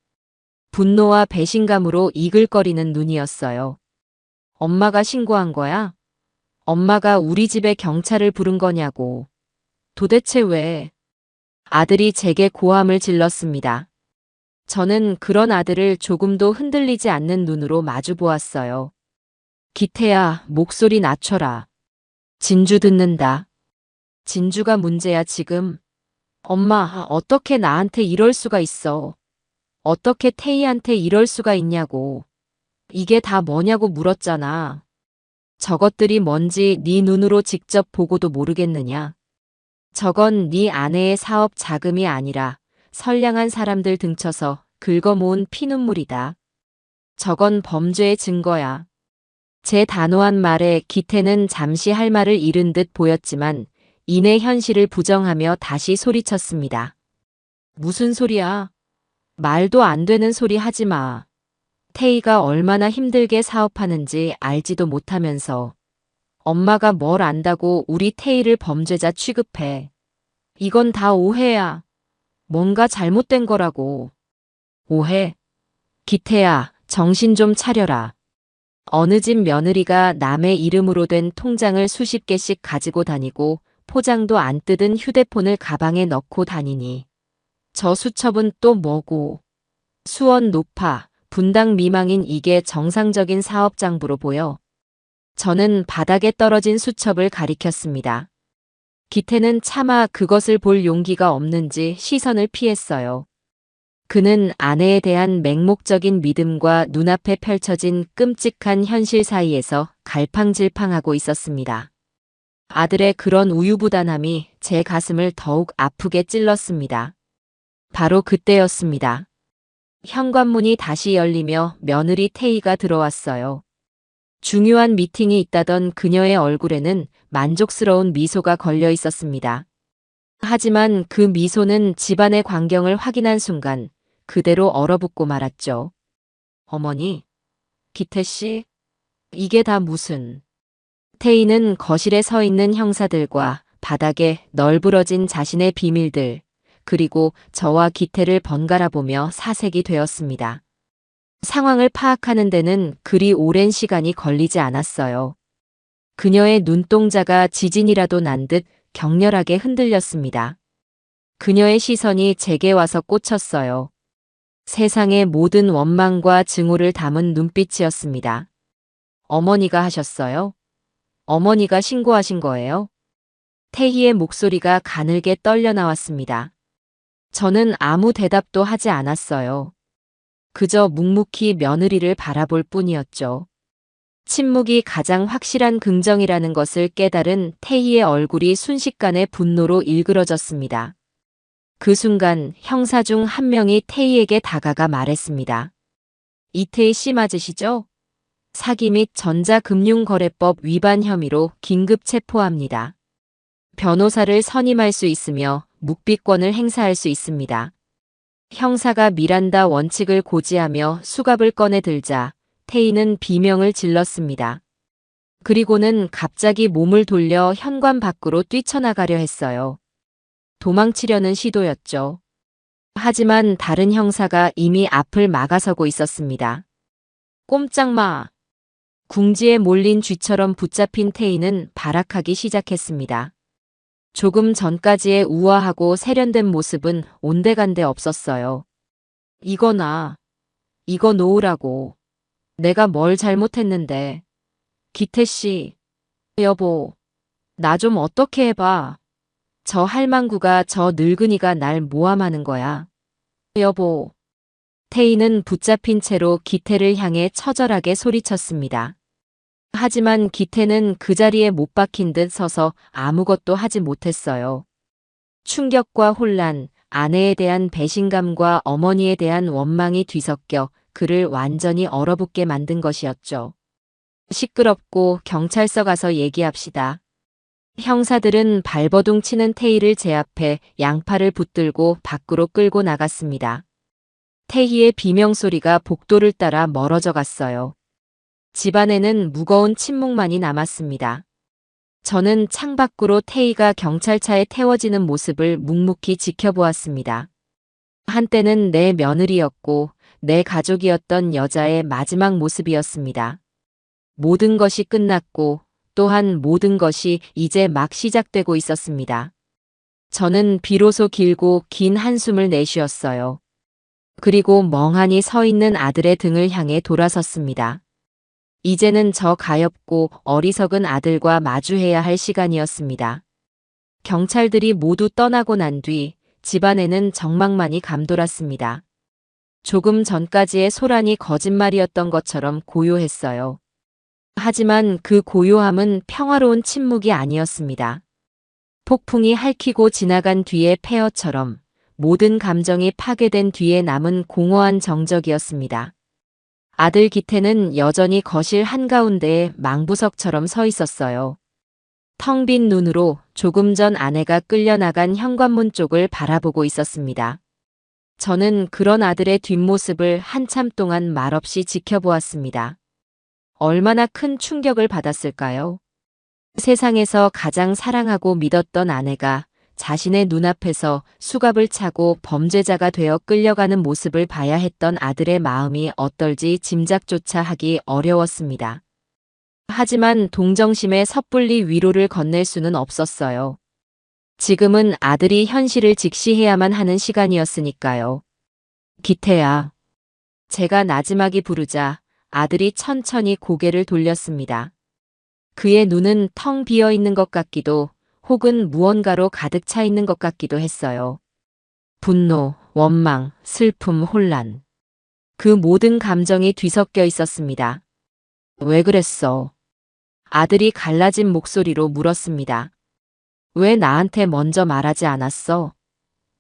분노와 배신감으로 이글거리는 눈이었어요. 엄마가 신고한 거야? 엄마가 우리 집에 경찰을 부른 거냐고. 도대체 왜? 아들이 제게 고함을 질렀습니다. 저는 그런 아들을 조금도 흔들리지 않는 눈으로 마주 보았어요. 기태야, 목소리 낮춰라. 진주 듣는다. 진주가 문제야, 지금. 엄마, 어떻게 나한테 이럴 수가 있어? 어떻게 태희한테 이럴 수가 있냐고. 이게 다 뭐냐고 물었잖아. 저것들이 뭔지 네 눈으로 직접 보고도 모르겠느냐. 저건 네 아내의 사업 자금이 아니라 선량한 사람들 등쳐서 긁어모은 피눈물이다. 저건 범죄의 증거야. 제 단호한 말에 기태는 잠시 할 말을 잃은 듯 보였지만 이내 현실을 부정하며 다시 소리쳤습니다. 무슨 소리야? 말도 안 되는 소리 하지 마. 태희가 얼마나 힘들게 사업하는지 알지도 못하면서 엄마가 뭘 안다고 우리 태희를 범죄자 취급해. 이건 다 오해야. 뭔가 잘못된 거라고. 오해? 기태야, 정신 좀 차려라. 어느 집 며느리가 남의 이름으로 된 통장을 수십 개씩 가지고 다니고 포장도 안 뜯은 휴대폰을 가방에 넣고 다니니. 저 수첩은 또 뭐고. 수원 노파, 분당 미망인 이게 정상적인 사업장부로 보여. 저는 바닥에 떨어진 수첩을 가리켰습니다. 기태는 차마 그것을 볼 용기가 없는지 시선을 피했어요. 그는 아내에 대한 맹목적인 믿음과 눈앞에 펼쳐진 끔찍한 현실 사이에서 갈팡질팡하고 있었습니다. 아들의 그런 우유부단함이 제 가슴을 더욱 아프게 찔렀습니다. 바로 그때였습니다. 현관문이 다시 열리며 며느리 태희가 들어왔어요. 중요한 미팅이 있다던 그녀의 얼굴에는 만족스러운 미소가 걸려 있었습니다. 하지만 그 미소는 집안의 광경을 확인한 순간 그대로 얼어붙고 말았죠. 어머니, 기태씨, 이게 다 무슨... 태희는 거실에 서 있는 형사들과 바닥에 널브러진 자신의 비밀들, 그리고 저와 기태를 번갈아 보며 사색이 되었습니다. 상황을 파악하는 데는 그리 오랜 시간이 걸리지 않았어요. 그녀의 눈동자가 지진이라도 난 듯 격렬하게 흔들렸습니다. 그녀의 시선이 제게 와서 꽂혔어요. 세상의 모든 원망과 증오를 담은 눈빛이었습니다. 어머니가 하셨어요? 어머니가 신고하신 거예요? 태희의 목소리가 가늘게 떨려 나왔습니다. 저는 아무 대답도 하지 않았어요. 그저 묵묵히 며느리를 바라볼 뿐이었죠. 침묵이 가장 확실한 긍정이라는 것을 깨달은 태희의 얼굴이 순식간에 분노로 일그러졌습니다. 그 순간 형사 중 한 명이 태희에게 다가가 말했습니다. 이태희 씨 맞으시죠? 사기 및 전자금융거래법 위반 혐의로 긴급 체포합니다. 변호사를 선임할 수 있으며 묵비권을 행사할 수 있습니다. 형사가 미란다 원칙을 고지하며 수갑을 꺼내 들자 태희는 비명을 질렀습니다. 그리고는 갑자기 몸을 돌려 현관 밖으로 뛰쳐나가려 했어요. 도망치려는 시도였죠. 하지만 다른 형사가 이미 앞을 막아서고 있었습니다. 꼼짝 마! 궁지에 몰린 쥐처럼 붙잡힌 태희는 발악하기 시작했습니다. 조금 전까지의 우아하고 세련된 모습은 온데간데 없었어요. 이거 이거 놓으라고. 내가 뭘 잘못했는데. 기태씨, 여보, 나 좀 어떻게 해봐. 저 할망구가 저 늙은이가 날 모함하는 거야. 여보. 태희는 붙잡힌 채로 기태를 향해 처절하게 소리쳤습니다. 하지만 기태는 그 자리에 못 박힌 듯 서서 아무것도 하지 못했어요. 충격과 혼란, 아내에 대한 배신감과 어머니에 대한 원망이 뒤섞여 그를 완전히 얼어붙게 만든 것이었죠. 시끄럽고 경찰서 가서 얘기합시다. 형사들은 발버둥 치는 태희를 제압해 양팔을 붙들고 밖으로 끌고 나갔습니다. 태희의 비명소리가 복도를 따라 멀어져 갔어요. 집안에는 무거운 침묵만이 남았습니다. 저는 창밖으로 태희가 경찰차에 태워지는 모습을 묵묵히 지켜보았습니다. 한때는 내 며느리였고 내 가족이었던 여자의 마지막 모습이었습니다. 모든 것이 끝났고 또한 모든 것이 이제 막 시작되고 있었습니다. 저는 비로소 길고 긴 한숨을 내쉬었어요. 그리고 멍하니 서 있는 아들의 등을 향해 돌아섰습니다. 이제는 저 가엾고 어리석은 아들과 마주해야 할 시간이었습니다. 경찰들이 모두 떠나고 난 뒤 집안에는 정막만이 감돌았습니다. 조금 전까지의 소란이 거짓말이었던 것처럼 고요했어요. 하지만 그 고요함은 평화로운 침묵이 아니었습니다. 폭풍이 핥히고 지나간 뒤의 폐허처럼 모든 감정이 파괴된 뒤에 남은 공허한 정적이었습니다. 아들 기태는 여전히 거실 한가운데에 망부석처럼 서 있었어요. 텅 빈 눈으로 조금 전 아내가 끌려나간 현관문 쪽을 바라보고 있었습니다. 저는 그런 아들의 뒷모습을 한참 동안 말없이 지켜보았습니다. 얼마나 큰 충격을 받았을까요? 세상에서 가장 사랑하고 믿었던 아내가 자신의 눈앞에서 수갑을 차고 범죄자가 되어 끌려가는 모습을 봐야 했던 아들의 마음이 어떨지 짐작조차 하기 어려웠습니다. 하지만 동정심에 섣불리 위로를 건넬 수는 없었어요. 지금은 아들이 현실을 직시해야만 하는 시간이었으니까요. 기태야. 제가 나지막이 부르자 아들이 천천히 고개를 돌렸습니다. 그의 눈은 텅 비어 있는 것 같기도 혹은 무언가로 가득 차 있는 것 같기도 했어요. 분노, 원망, 슬픔, 혼란. 그 모든 감정이 뒤섞여 있었습니다. 왜 그랬어? 아들이 갈라진 목소리로 물었습니다. 왜 나한테 먼저 말하지 않았어?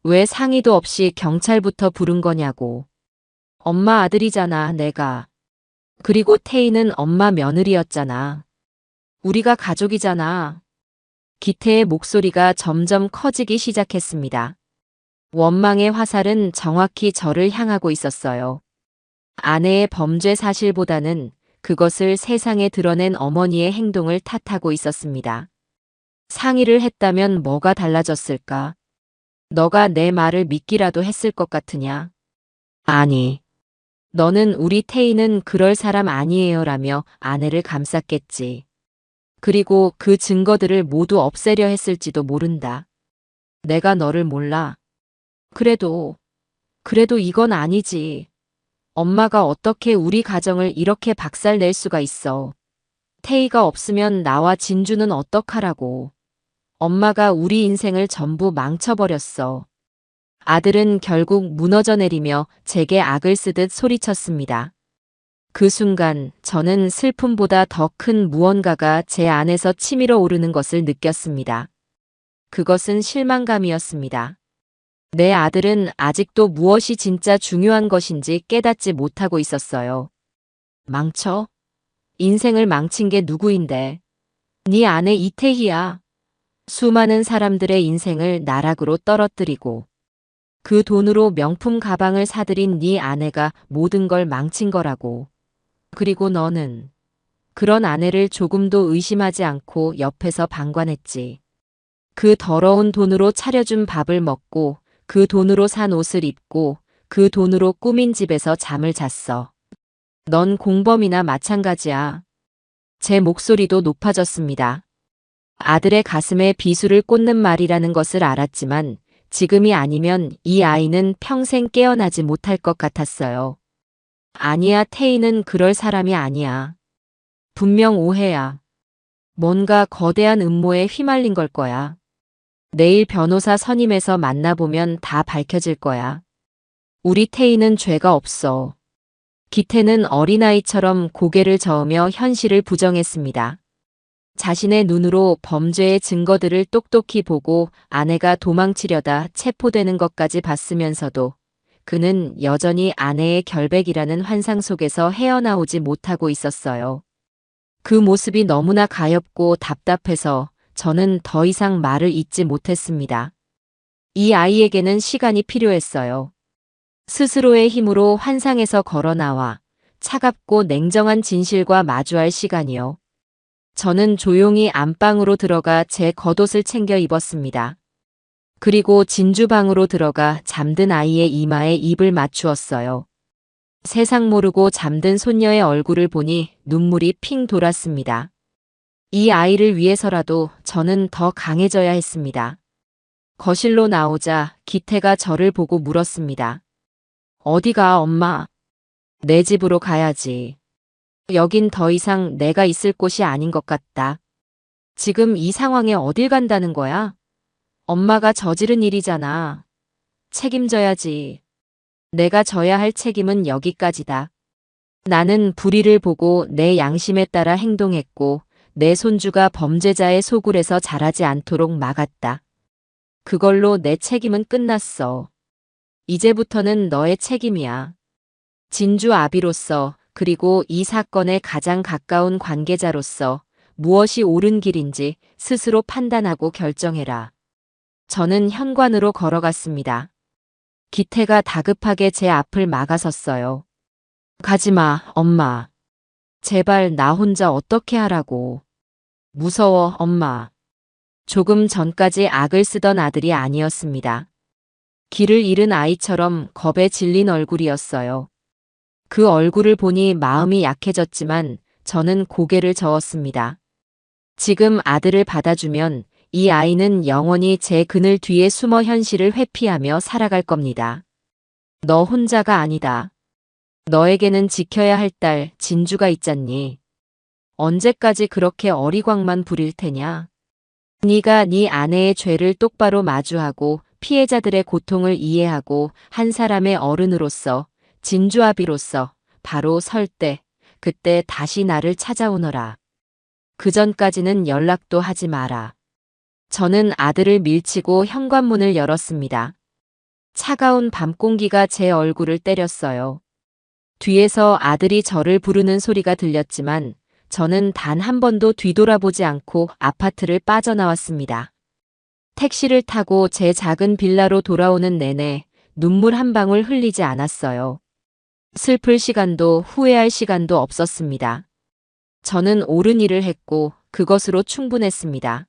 왜 상의도 없이 경찰부터 부른 거냐고. 엄마 아들이잖아, 내가. 그리고 태희는 엄마 며느리였잖아. 우리가 가족이잖아. 기태의 목소리가 점점 커지기 시작했습니다. 원망의 화살은 정확히 저를 향하고 있었어요. 아내의 범죄 사실보다는 그것을 세상에 드러낸 어머니의 행동을 탓하고 있었습니다. 상의를 했다면 뭐가 달라졌을까? 너가 내 말을 믿기라도 했을 것 같으냐? 아니. 너는 우리 태희는 그럴 사람 아니에요 라며 아내를 감쌌겠지. 그리고 그 증거들을 모두 없애려 했을지도 모른다. 내가 너를 몰라. 그래도 이건 아니지. 엄마가 어떻게 우리 가정을 이렇게 박살낼 수가 있어. 태희가 없으면 나와 진주는 어떡하라고. 엄마가 우리 인생을 전부 망쳐버렸어. 아들은 결국 무너져 내리며 제게 악을 쓰듯 소리쳤습니다. 그 순간 저는 슬픔보다 더 큰 무언가가 제 안에서 치밀어 오르는 것을 느꼈습니다. 그것은 실망감이었습니다. 내 아들은 아직도 무엇이 진짜 중요한 것인지 깨닫지 못하고 있었어요. 망쳐? 인생을 망친 게 누구인데? 네 아내 이태희야. 수많은 사람들의 인생을 나락으로 떨어뜨리고 그 돈으로 명품 가방을 사들인 네 아내가 모든 걸 망친 거라고. 그리고 너는 그런 아내를 조금도 의심하지 않고 옆에서 방관했지. 그 더러운 돈으로 차려준 밥을 먹고 그 돈으로 산 옷을 입고 그 돈으로 꾸민 집에서 잠을 잤어. 넌 공범이나 마찬가지야. 제 목소리도 높아졌습니다. 아들의 가슴에 비수를 꽂는 말이라는 것을 알았지만 지금이 아니면 이 아이는 평생 깨어나지 못할 것 같았어요. 아니야, 태희는 그럴 사람이 아니야. 분명 오해야. 뭔가 거대한 음모에 휘말린 걸 거야. 내일 변호사 선임해서 만나보면 다 밝혀질 거야. 우리 태희는 죄가 없어. 기태는 어린아이처럼 고개를 저으며 현실을 부정했습니다. 자신의 눈으로 범죄의 증거들을 똑똑히 보고 아내가 도망치려다 체포되는 것까지 봤으면서도 그는 여전히 아내의 결백이라는 환상 속에서 헤어나오지 못하고 있었어요. 그 모습이 너무나 가엾고 답답해서 저는 더 이상 말을 잇지 못했습니다. 이 아이에게는 시간이 필요했어요. 스스로의 힘으로 환상에서 걸어나와 차갑고 냉정한 진실과 마주할 시간이요. 저는 조용히 안방으로 들어가 제 겉옷을 챙겨 입었습니다. 그리고 진주방으로 들어가 잠든 아이의 이마에 입을 맞추었어요. 세상 모르고 잠든 손녀의 얼굴을 보니 눈물이 핑 돌았습니다. 이 아이를 위해서라도 저는 더 강해져야 했습니다. 거실로 나오자 기태가 저를 보고 물었습니다. 어디가, 엄마? 내 집으로 가야지. 여긴 더 이상 내가 있을 곳이 아닌 것 같다. 지금 이 상황에 어딜 간다는 거야? 엄마가 저지른 일이잖아. 책임져야지. 내가 져야 할 책임은 여기까지다. 나는 불의를 보고 내 양심에 따라 행동했고 내 손주가 범죄자의 소굴에서 자라지 않도록 막았다. 그걸로 내 책임은 끝났어. 이제부터는 너의 책임이야. 진주 아비로서 그리고 이 사건의 가장 가까운 관계자로서 무엇이 옳은 길인지 스스로 판단하고 결정해라. 저는 현관으로 걸어갔습니다. 기태가 다급하게 제 앞을 막아섰어요. 가지마, 엄마. 제발 나 혼자 어떻게 하라고. 무서워, 엄마. 조금 전까지 악을 쓰던 아들이 아니었습니다. 길을 잃은 아이처럼 겁에 질린 얼굴이었어요. 그 얼굴을 보니 마음이 약해졌지만 저는 고개를 저었습니다. 지금 아들을 받아주면 이 아이는 영원히 제 그늘 뒤에 숨어 현실을 회피하며 살아갈 겁니다. 너 혼자가 아니다. 너에게는 지켜야 할 딸 진주가 있잖니. 언제까지 그렇게 어리광만 부릴 테냐? 네가 네 아내의 죄를 똑바로 마주하고 피해자들의 고통을 이해하고 한 사람의 어른으로서 진주아비로서 바로 설 때 그때 다시 나를 찾아오너라. 그전까지는 연락도 하지 마라. 저는 아들을 밀치고 현관문을 열었습니다. 차가운 밤 공기가 제 얼굴을 때렸어요. 뒤에서 아들이 저를 부르는 소리가 들렸지만 저는 단 한 번도 뒤돌아보지 않고 아파트를 빠져나왔습니다. 택시를 타고 제 작은 빌라로 돌아오는 내내 눈물 한 방울 흘리지 않았어요. 슬플 시간도 후회할 시간도 없었습니다. 저는 옳은 일을 했고 그것으로 충분했습니다.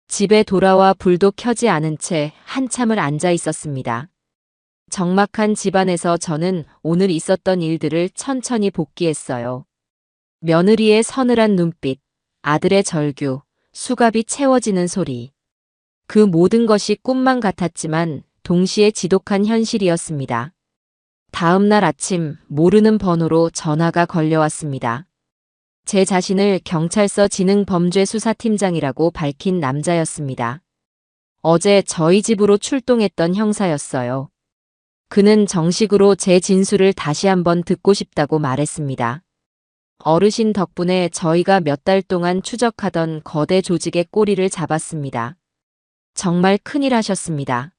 집에 돌아와 불도 켜지 않은 채 한참을 앉아 있었습니다. 적막한 집안에서 저는 오늘 있었던 일들을 천천히 복기했어요. 며느리의 서늘한 눈빛, 아들의 절규, 수갑이 채워지는 소리. 그 모든 것이 꿈만 같았지만 동시에 지독한 현실이었습니다. 다음 날 아침 모르는 번호로 전화가 걸려왔습니다. 제 자신을 경찰서 지능범죄수사팀장이라고 밝힌 남자였습니다. 어제 저희 집으로 출동했던 형사였어요. 그는 정식으로 제 진술을 다시 한번 듣고 싶다고 말했습니다. 어르신 덕분에 저희가 몇 달 동안 추적하던 거대 조직의 꼬리를 잡았습니다. 정말 큰일 하셨습니다.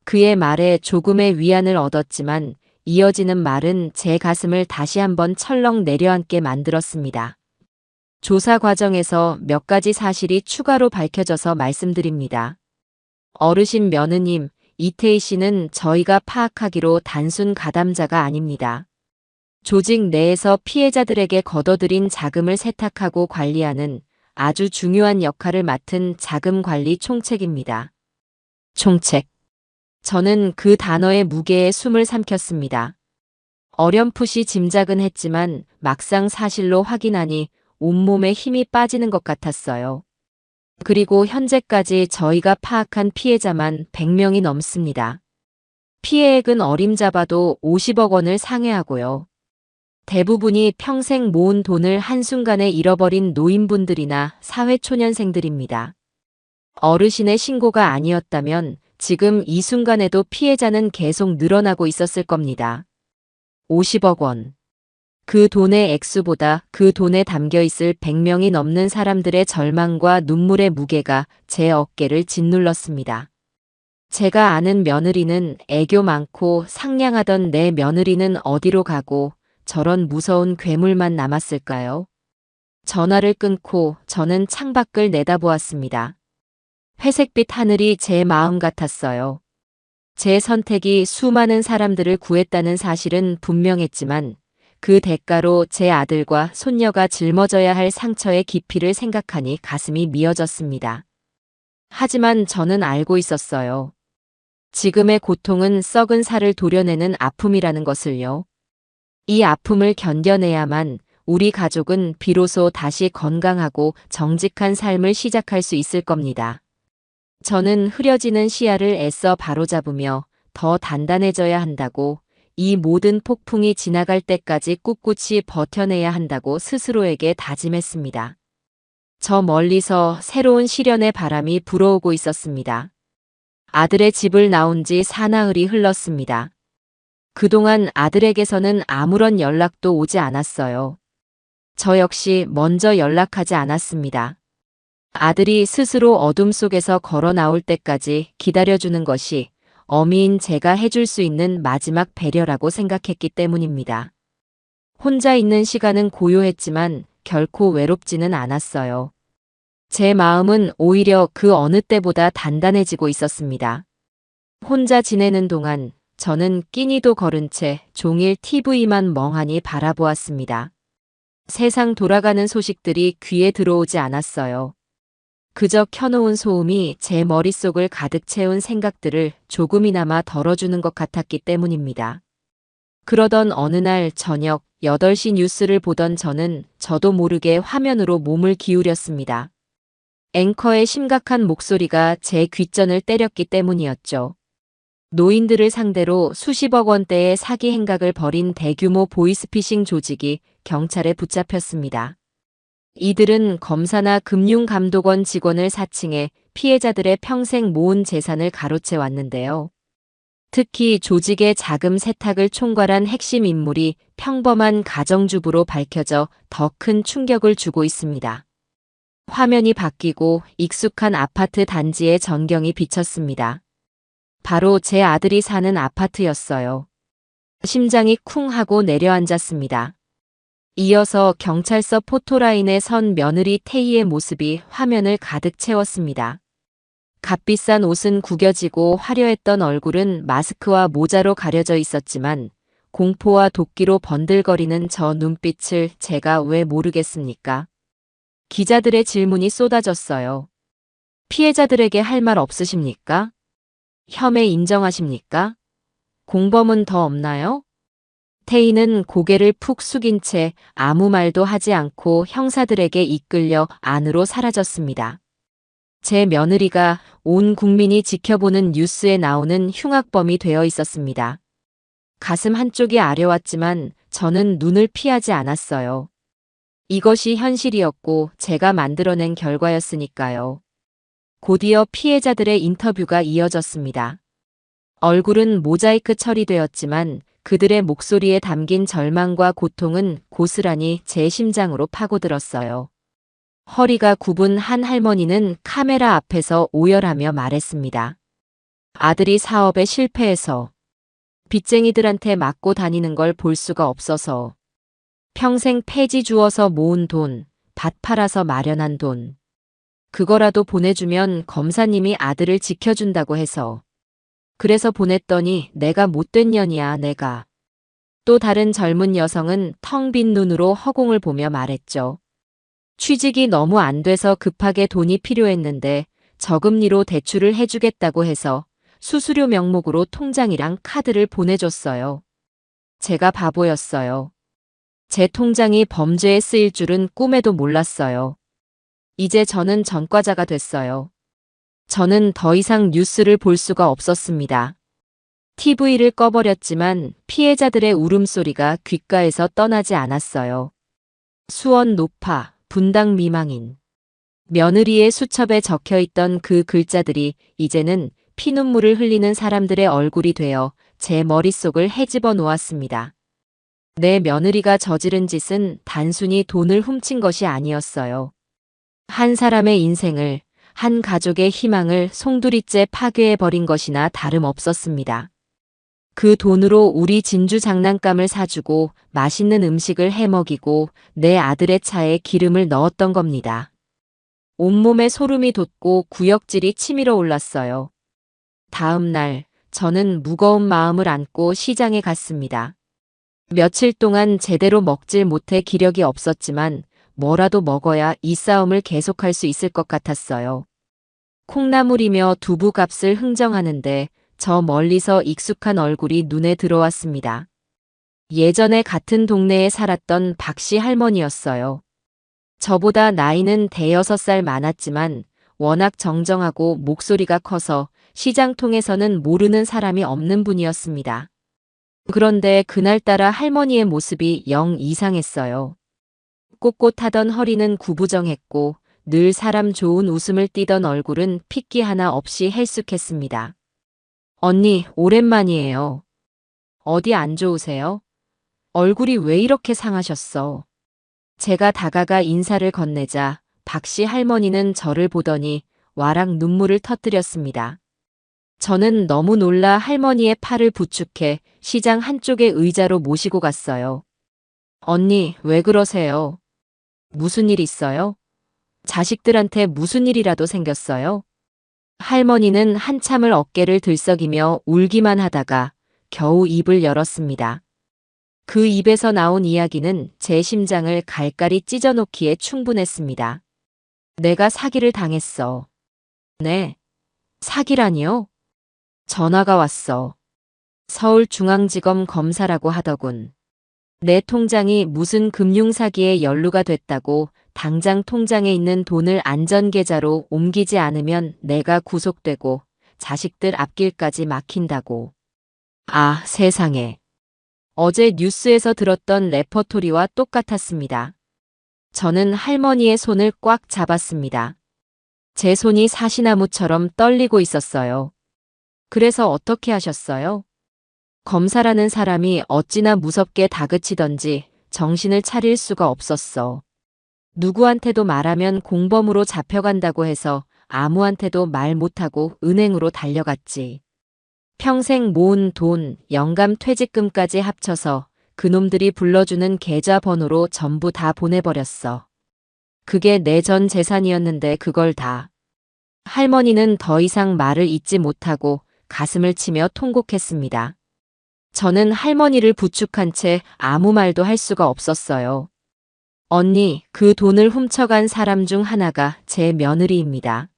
그의 말에 조금의 위안을 얻었지만 이어지는 말은 제 가슴을 다시 한번 철렁 내려앉게 만들었습니다. 조사 과정에서 몇 가지 사실이 추가로 밝혀져서 말씀드립니다. 어르신 며느님, 이태희 씨는 저희가 파악하기로 단순 가담자가 아닙니다. 조직 내에서 피해자들에게 거둬들인 자금을 세탁하고 관리하는 아주 중요한 역할을 맡은 자금관리 총책입니다. 총책. 저는 그 단어의 무게에 숨을 삼켰습니다. 어렴풋이 짐작은 했지만 막상 사실로 확인하니 온몸에 힘이 빠지는 것 같았어요. 그리고 현재까지 저희가 파악한 피해자만 100명이 넘습니다. 피해액은 어림잡아도 50억 원을 상회하고요. 대부분이 평생 모은 돈을 한순간에 잃어버린 노인분들이나 사회초년생들입니다. 어르신의 신고가 아니었다면 지금 이 순간에도 피해자는 계속 늘어나고 있었을 겁니다. 50억 원. 그 돈의 액수보다 그 돈에 담겨 있을 100명이 넘는 사람들의 절망과 눈물의 무게가 제 어깨를 짓눌렀습니다. 제가 아는 며느리는 애교 많고 상냥하던 내 며느리는 어디로 가고 저런 무서운 괴물만 남았을까요? 전화를 끊고 저는 창밖을 내다보았습니다. 회색빛 하늘이 제 마음 같았어요. 제 선택이 수많은 사람들을 구했다는 사실은 분명했지만 그 대가로 제 아들과 손녀가 짊어져야 할 상처의 깊이를 생각하니 가슴이 미어졌습니다. 하지만 저는 알고 있었어요. 지금의 고통은 썩은 살을 도려내는 아픔이라는 것을요. 이 아픔을 견뎌내야만 우리 가족은 비로소 다시 건강하고 정직한 삶을 시작할 수 있을 겁니다. 저는 흐려지는 시야를 애써 바로잡으며 더 단단해져야 한다고, 이 모든 폭풍이 지나갈 때까지 꿋꿋이 버텨내야 한다고 스스로에게 다짐했습니다. 저 멀리서 새로운 시련의 바람이 불어오고 있었습니다. 아들의 집을 나온 지 사나흘이 흘렀습니다. 그동안 아들에게서는 아무런 연락도 오지 않았어요. 저 역시 먼저 연락하지 않았습니다. 아들이 스스로 어둠 속에서 걸어 나올 때까지 기다려주는 것이 어미인 제가 해줄 수 있는 마지막 배려라고 생각했기 때문입니다. 혼자 있는 시간은 고요했지만 결코 외롭지는 않았어요. 제 마음은 오히려 그 어느 때보다 단단해지고 있었습니다. 혼자 지내는 동안 저는 끼니도 거른 채 종일 TV만 멍하니 바라보았습니다. 세상 돌아가는 소식들이 귀에 들어오지 않았어요. 그저 켜놓은 소음이 제 머릿속을 가득 채운 생각들을 조금이나마 덜어주는 것 같았기 때문입니다. 그러던 어느 날 저녁 8시 뉴스를 보던 저는 저도 모르게 화면으로 몸을 기울였습니다. 앵커의 심각한 목소리가 제 귓전을 때렸기 때문이었죠. 노인들을 상대로 수십억 원대의 사기 행각을 벌인 대규모 보이스피싱 조직이 경찰에 붙잡혔습니다. 이들은 검사나 금융감독원 직원을 사칭해 피해자들의 평생 모은 재산을 가로채 왔는데요. 특히 조직의 자금 세탁을 총괄한 핵심 인물이 평범한 가정주부로 밝혀져 더 큰 충격을 주고 있습니다. 화면이 바뀌고 익숙한 아파트 단지의 전경이 비쳤습니다. 바로 제 아들이 사는 아파트였어요. 심장이 쿵 하고 내려앉았습니다. 이어서 경찰서 포토라인에 선 며느리 태희의 모습이 화면을 가득 채웠습니다. 값비싼 옷은 구겨지고 화려했던 얼굴은 마스크와 모자로 가려져 있었지만 공포와 도끼로 번들거리는 저 눈빛을 제가 왜 모르겠습니까? 기자들의 질문이 쏟아졌어요. 피해자들에게 할 말 없으십니까? 혐의 인정하십니까? 공범은 더 없나요? 태희는 고개를 푹 숙인 채 아무 말도 하지 않고 형사들에게 이끌려 안으로 사라졌습니다. 제 며느리가 온 국민이 지켜보는 뉴스에 나오는 흉악범이 되어 있었습니다. 가슴 한쪽이 아려왔지만 저는 눈을 피하지 않았어요. 이것이 현실이었고 제가 만들어낸 결과였으니까요. 곧이어 피해자들의 인터뷰가 이어졌습니다. 얼굴은 모자이크 처리되었지만 그들의 목소리에 담긴 절망과 고통은 고스란히 제 심장으로 파고들었어요. 허리가 굽은 한 할머니는 카메라 앞에서 오열하며 말했습니다. 아들이 사업에 실패해서, 빚쟁이들한테 맞고 다니는 걸 볼 수가 없어서, 평생 폐지 주어서 모은 돈, 밭 팔아서 마련한 돈, 그거라도 보내주면 검사님이 아들을 지켜준다고 해서, 그래서 보냈더니 내가 못된 년이야 내가. 또 다른 젊은 여성은 텅 빈 눈으로 허공을 보며 말했죠. 취직이 너무 안 돼서 급하게 돈이 필요했는데 저금리로 대출을 해주겠다고 해서 수수료 명목으로 통장이랑 카드를 보내줬어요. 제가 바보였어요. 제 통장이 범죄에 쓰일 줄은 꿈에도 몰랐어요. 이제 저는 전과자가 됐어요. 저는 더 이상 뉴스를 볼 수가 없었습니다. TV를 꺼버렸지만 피해자들의 울음소리가 귓가에서 떠나지 않았어요. 수원 노파, 분당 미망인. 며느리의 수첩에 적혀있던 그 글자들이 이제는 피눈물을 흘리는 사람들의 얼굴이 되어 제 머릿속을 헤집어 놓았습니다. 내 며느리가 저지른 짓은 단순히 돈을 훔친 것이 아니었어요. 한 사람의 인생을, 한 가족의 희망을 송두리째 파괴해버린 것이나 다름없었습니다. 그 돈으로 우리 진주 장난감을 사주고 맛있는 음식을 해먹이고 내 아들의 차에 기름을 넣었던 겁니다. 온몸에 소름이 돋고 구역질이 치밀어 올랐어요. 다음 날 저는 무거운 마음을 안고 시장에 갔습니다. 며칠 동안 제대로 먹질 못해 기력이 없었지만 뭐라도 먹어야 이 싸움을 계속할 수 있을 것 같았어요. 콩나물이며 두부값을 흥정하는데 저 멀리서 익숙한 얼굴이 눈에 들어왔습니다. 예전에 같은 동네에 살았던 박씨 할머니였어요. 저보다 나이는 대여섯 살 많았지만 워낙 정정하고 목소리가 커서 시장 통에서는 모르는 사람이 없는 분이었습니다. 그런데 그날따라 할머니의 모습이 영 이상했어요. 꼿꼿하던 허리는 구부정했고 늘 사람 좋은 웃음을 띠던 얼굴은 핏기 하나 없이 헬쑥했습니다. 언니, 오랜만이에요. 어디 안 좋으세요? 얼굴이 왜 이렇게 상하셨어? 제가 다가가 인사를 건네자 박씨 할머니는 저를 보더니 와락 눈물을 터뜨렸습니다. 저는 너무 놀라 할머니의 팔을 부축해 시장 한쪽의 의자로 모시고 갔어요. 언니, 왜 그러세요? 무슨 일 있어요? 자식들한테 무슨 일이라도 생겼어요? 할머니는 한참을 어깨를 들썩이며 울기만 하다가 겨우 입을 열었습니다. 그 입에서 나온 이야기는 제 심장을 갈갈이 찢어놓기에 충분했습니다. 내가 사기를 당했어. 네. 사기라니요? 전화가 왔어. 서울중앙지검 검사라고 하더군. 내 통장이 무슨 금융사기에 연루가 됐다고 당장 통장에 있는 돈을 안전계좌로 옮기지 않으면 내가 구속되고 자식들 앞길까지 막힌다고. 아, 세상에. 어제 뉴스에서 들었던 레퍼토리와 똑같았습니다. 저는 할머니의 손을 꽉 잡았습니다. 제 손이 사시나무처럼 떨리고 있었어요. 그래서 어떻게 하셨어요? 검사라는 사람이 어찌나 무섭게 다그치던지 정신을 차릴 수가 없었어. 누구한테도 말하면 공범으로 잡혀간다고 해서 아무한테도 말 못하고 은행으로 달려갔지. 평생 모은 돈, 영감 퇴직금까지 합쳐서 그놈들이 불러주는 계좌번호로 전부 다 보내버렸어. 그게 내 전 재산이었는데 그걸 다. 할머니는 더 이상 말을 잇지 못하고 가슴을 치며 통곡했습니다. 저는 할머니를 부축한 채 아무 말도 할 수가 없었어요. 언니, 그 돈을 훔쳐간 사람 중 하나가 제 며느리입니다.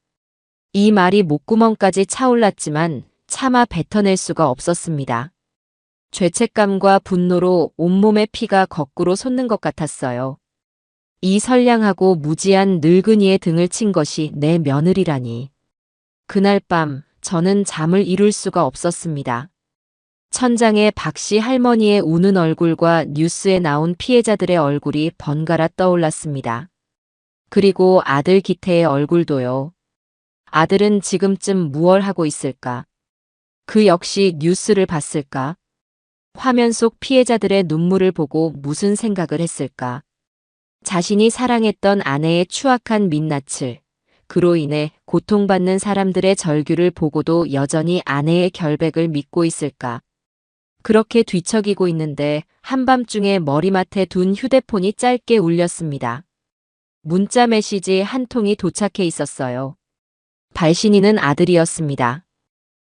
이 말이 목구멍까지 차올랐지만 차마 뱉어낼 수가 없었습니다. 죄책감과 분노로 온몸의 피가 거꾸로 솟는 것 같았어요. 이 선량하고 무지한 늙은이의 등을 친 것이 내 며느리라니. 그날 밤 저는 잠을 이룰 수가 없었습니다. 천장에 박씨 할머니의 우는 얼굴과 뉴스에 나온 피해자들의 얼굴이 번갈아 떠올랐습니다. 그리고 아들 기태의 얼굴도요. 아들은 지금쯤 무얼 하고 있을까? 그 역시 뉴스를 봤을까? 화면 속 피해자들의 눈물을 보고 무슨 생각을 했을까? 자신이 사랑했던 아내의 추악한 민낯을, 그로 인해 고통받는 사람들의 절규를 보고도 여전히 아내의 결백을 믿고 있을까? 그렇게 뒤척이고 있는데 한밤중에 머리맡에 둔 휴대폰이 짧게 울렸습니다. 문자 메시지 한 통이 도착해 있었어요. 발신인은 아들이었습니다.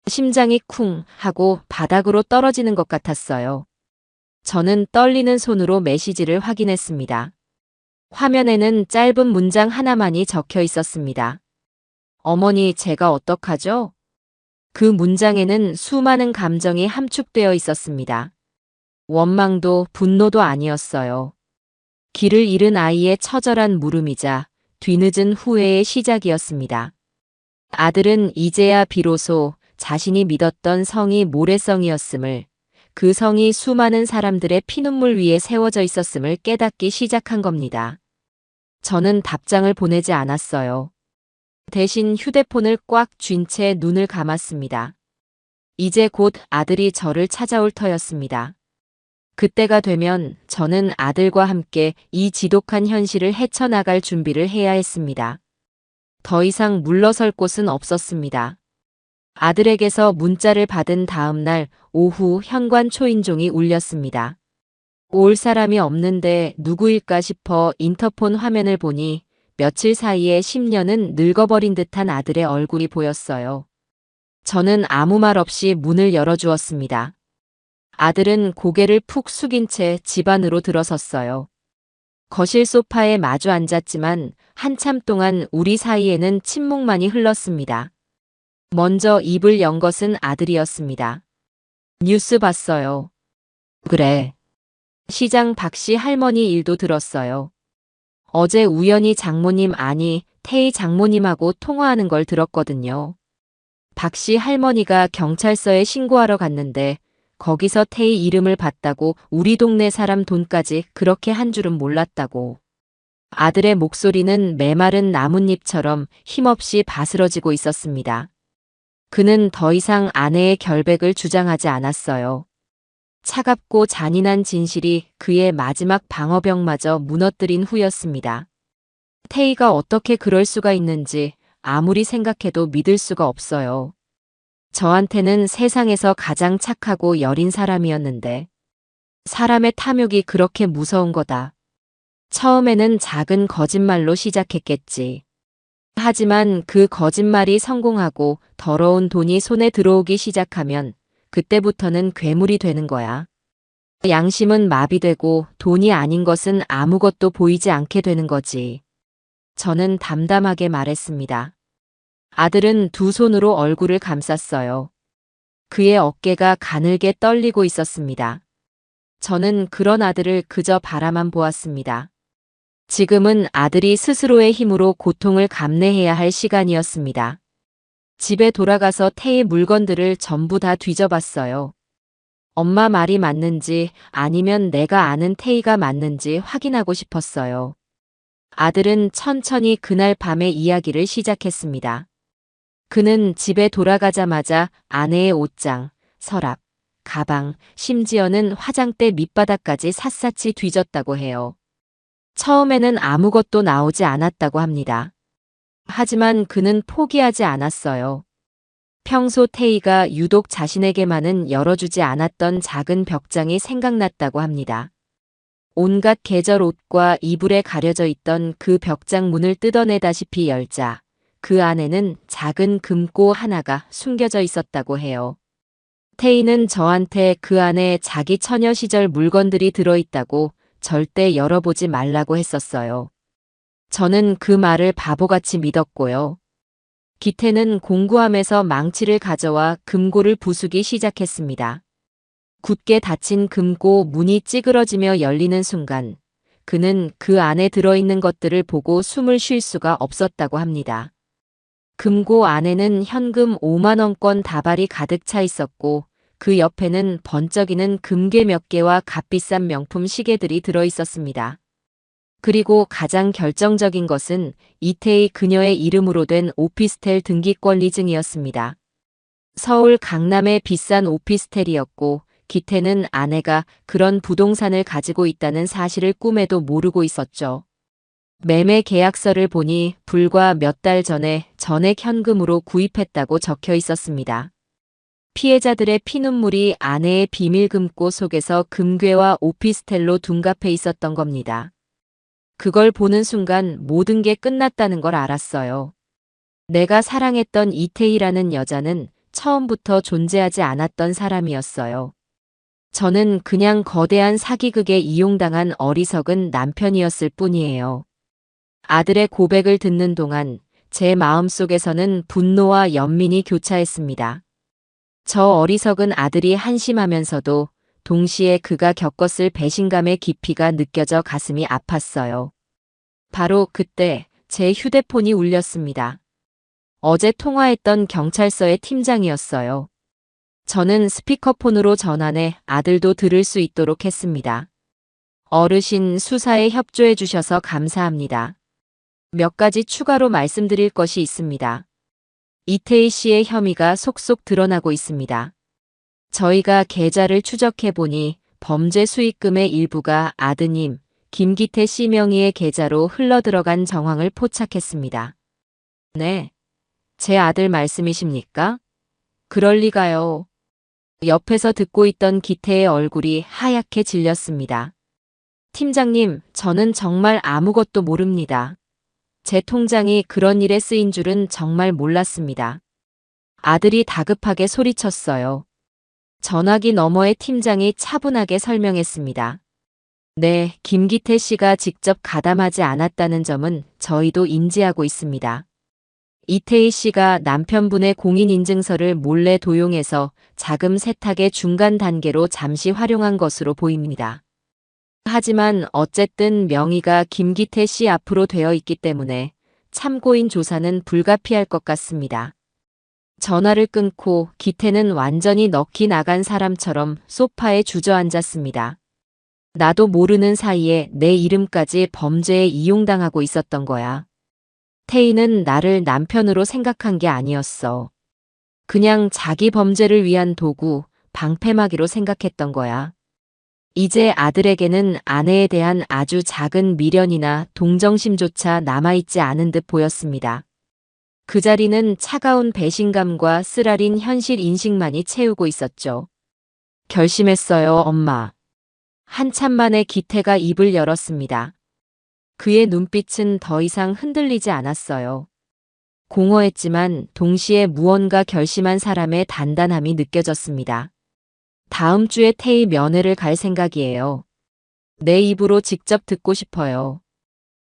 심장이 쿵 하고 바닥으로 떨어지는 것 같았어요. 저는 떨리는 손으로 메시지를 확인했습니다. 화면에는 짧은 문장 하나만이 적혀 있었습니다. 어머니, 제가 어떡하죠? 그 문장에는 수많은 감정이 함축되어 있었습니다. 원망도 분노도 아니었어요. 길을 잃은 아이의 처절한 물음이자 뒤늦은 후회의 시작이었습니다. 아들은 이제야 비로소 자신이 믿었던 성이 모래성이었음을, 그 성이 수많은 사람들의 피눈물 위에 세워져 있었음을 깨닫기 시작한 겁니다. 저는 답장을 보내지 않았어요. 대신 휴대폰을 꽉 쥔 채 눈을 감았습니다. 이제 곧 아들이 저를 찾아올 터였습니다. 그때가 되면 저는 아들과 함께 이 지독한 현실을 헤쳐나갈 준비를 해야 했습니다. 더 이상 물러설 곳은 없었습니다. 아들에게서 문자를 받은 다음 날 오후 현관 초인종이 울렸습니다. 올 사람이 없는데 누구일까 싶어 인터폰 화면을 보니 며칠 사이에 10년은 늙어버린 듯한 아들의 얼굴이 보였어요. 저는 아무 말 없이 문을 열어주었습니다. 아들은 고개를 푹 숙인 채 집 안으로 들어섰어요. 거실 소파에 마주 앉았지만 한참 동안 우리 사이에는 침묵만이 흘렀습니다. 먼저 입을 연 것은 아들이었습니다. 뉴스 봤어요. 그래. 시장 박씨 할머니 일도 들었어요. 어제 우연히 장모님 아니 태희 장모님하고 통화하는 걸 들었거든요. 박씨 할머니가 경찰서에 신고하러 갔는데 거기서 태희 이름을 봤다고 우리 동네 사람 돈까지 그렇게 한 줄은 몰랐다고. 아들의 목소리는 메마른 나뭇잎처럼 힘없이 바스러지고 있었습니다. 그는 더 이상 아내의 결백을 주장하지 않았어요. 차갑고 잔인한 진실이 그의 마지막 방어벽마저 무너뜨린 후였습니다. 태희가 어떻게 그럴 수가 있는지 아무리 생각해도 믿을 수가 없어요. 저한테는 세상에서 가장 착하고 여린 사람이었는데 사람의 탐욕이 그렇게 무서운 거다. 처음에는 작은 거짓말로 시작했겠지. 하지만 그 거짓말이 성공하고 더러운 돈이 손에 들어오기 시작하면 그때부터는 괴물이 되는 거야. 양심은 마비되고 돈이 아닌 것은 아무것도 보이지 않게 되는 거지. 저는 담담하게 말했습니다. 아들은 두 손으로 얼굴을 감쌌어요. 그의 어깨가 가늘게 떨리고 있었습니다. 저는 그런 아들을 그저 바라만 보았습니다. 지금은 아들이 스스로의 힘으로 고통을 감내해야 할 시간이었습니다. 집에 돌아가서 태희 물건들을 전부 다 뒤져봤어요. 엄마 말이 맞는지 아니면 내가 아는 태희가 맞는지 확인하고 싶었어요. 아들은 천천히 그날 밤의 이야기를 시작했습니다. 그는 집에 돌아가자마자 아내의 옷장, 서랍, 가방, 심지어는 화장대 밑바닥까지 샅샅이 뒤졌다고 해요. 처음에는 아무것도 나오지 않았다고 합니다. 하지만 그는 포기하지 않았어요. 평소 태희가 유독 자신에게만은 열어주지 않았던 작은 벽장이 생각났다고 합니다. 온갖 계절 옷과 이불에 가려져 있던 그 벽장 문을 뜯어내다시피 열자 그 안에는 작은 금고 하나가 숨겨져 있었다고 해요. 태희는 저한테 그 안에 자기 처녀 시절 물건들이 들어있다고 절대 열어보지 말라고 했었어요. 저는 그 말을 바보같이 믿었고요. 기태는 공구함에서 망치를 가져와 금고를 부수기 시작했습니다. 굳게 닫힌 금고 문이 찌그러지며 열리는 순간 그는 그 안에 들어있는 것들을 보고 숨을 쉴 수가 없었다고 합니다. 금고 안에는 현금 5만 원권 다발이 가득 차 있었고 그 옆에는 번쩍이는 금괴 몇 개와 값비싼 명품 시계들이 들어 있었습니다. 그리고 가장 결정적인 것은 이태희 그녀의 이름으로 된 오피스텔 등기권리증이었습니다. 서울 강남의 비싼 오피스텔이었고 기태는 아내가 그런 부동산을 가지고 있다는 사실을 꿈에도 모르고 있었죠. 매매 계약서를 보니 불과 몇 달 전에 전액 현금으로 구입했다고 적혀 있었습니다. 피해자들의 피눈물이 아내의 비밀 금고 속에서 금괴와 오피스텔로 둔갑해 있었던 겁니다. 그걸 보는 순간 모든 게 끝났다는 걸 알았어요. 내가 사랑했던 이태희라는 여자는 처음부터 존재하지 않았던 사람이었어요. 저는 그냥 거대한 사기극에 이용당한 어리석은 남편이었을 뿐이에요. 아들의 고백을 듣는 동안 제 마음속에서는 분노와 연민이 교차했습니다. 저 어리석은 아들이 한심하면서도 동시에 그가 겪었을 배신감의 깊이가 느껴져 가슴이 아팠어요. 바로 그때 제 휴대폰이 울렸습니다. 어제 통화했던 경찰서의 팀장이었어요. 저는 스피커폰으로 전화해 아들도 들을 수 있도록 했습니다. 어르신 수사에 협조해 주셔서 감사합니다. 몇 가지 추가로 말씀드릴 것이 있습니다. 이태희 씨의 혐의가 속속 드러나고 있습니다. 저희가 계좌를 추적해보니 범죄 수익금의 일부가 아드님 김기태 씨 명의의 계좌로 흘러들어간 정황을 포착했습니다. 네, 제 아들 말씀이십니까? 그럴 리가요. 옆에서 듣고 있던 기태의 얼굴이 하얗게 질렸습니다. 팀장님, 저는 정말 아무것도 모릅니다. 제 통장이 그런 일에 쓰인 줄은 정말 몰랐습니다. 아들이 다급하게 소리쳤어요. 전화기 너머의 팀장이 차분하게 설명했습니다. 네, 김기태 씨가 직접 가담하지 않았다는 점은 저희도 인지하고 있습니다. 이태희 씨가 남편분의 공인인증서를 몰래 도용해서 자금 세탁의 중간 단계로 잠시 활용한 것으로 보입니다. 하지만 어쨌든 명의가 김기태 씨 앞으로 되어 있기 때문에 참고인 조사는 불가피할 것 같습니다. 전화를 끊고 기태는 완전히 넋이 나간 사람처럼 소파에 주저앉았습니다. 나도 모르는 사이에 내 이름까지 범죄에 이용당하고 있었던 거야. 태희는 나를 남편으로 생각한 게 아니었어. 그냥 자기 범죄를 위한 도구, 방패막이로 생각했던 거야. 이제 아들에게는 아내에 대한 아주 작은 미련이나 동정심조차 남아있지 않은 듯 보였습니다. 그 자리는 차가운 배신감과 쓰라린 현실 인식만이 채우고 있었죠. 결심했어요, 엄마. 한참 만에 기태가 입을 열었습니다. 그의 눈빛은 더 이상 흔들리지 않았어요. 공허했지만 동시에 무언가 결심한 사람의 단단함이 느껴졌습니다. 다음 주에 태희 면회를 갈 생각이에요. 내 입으로 직접 듣고 싶어요.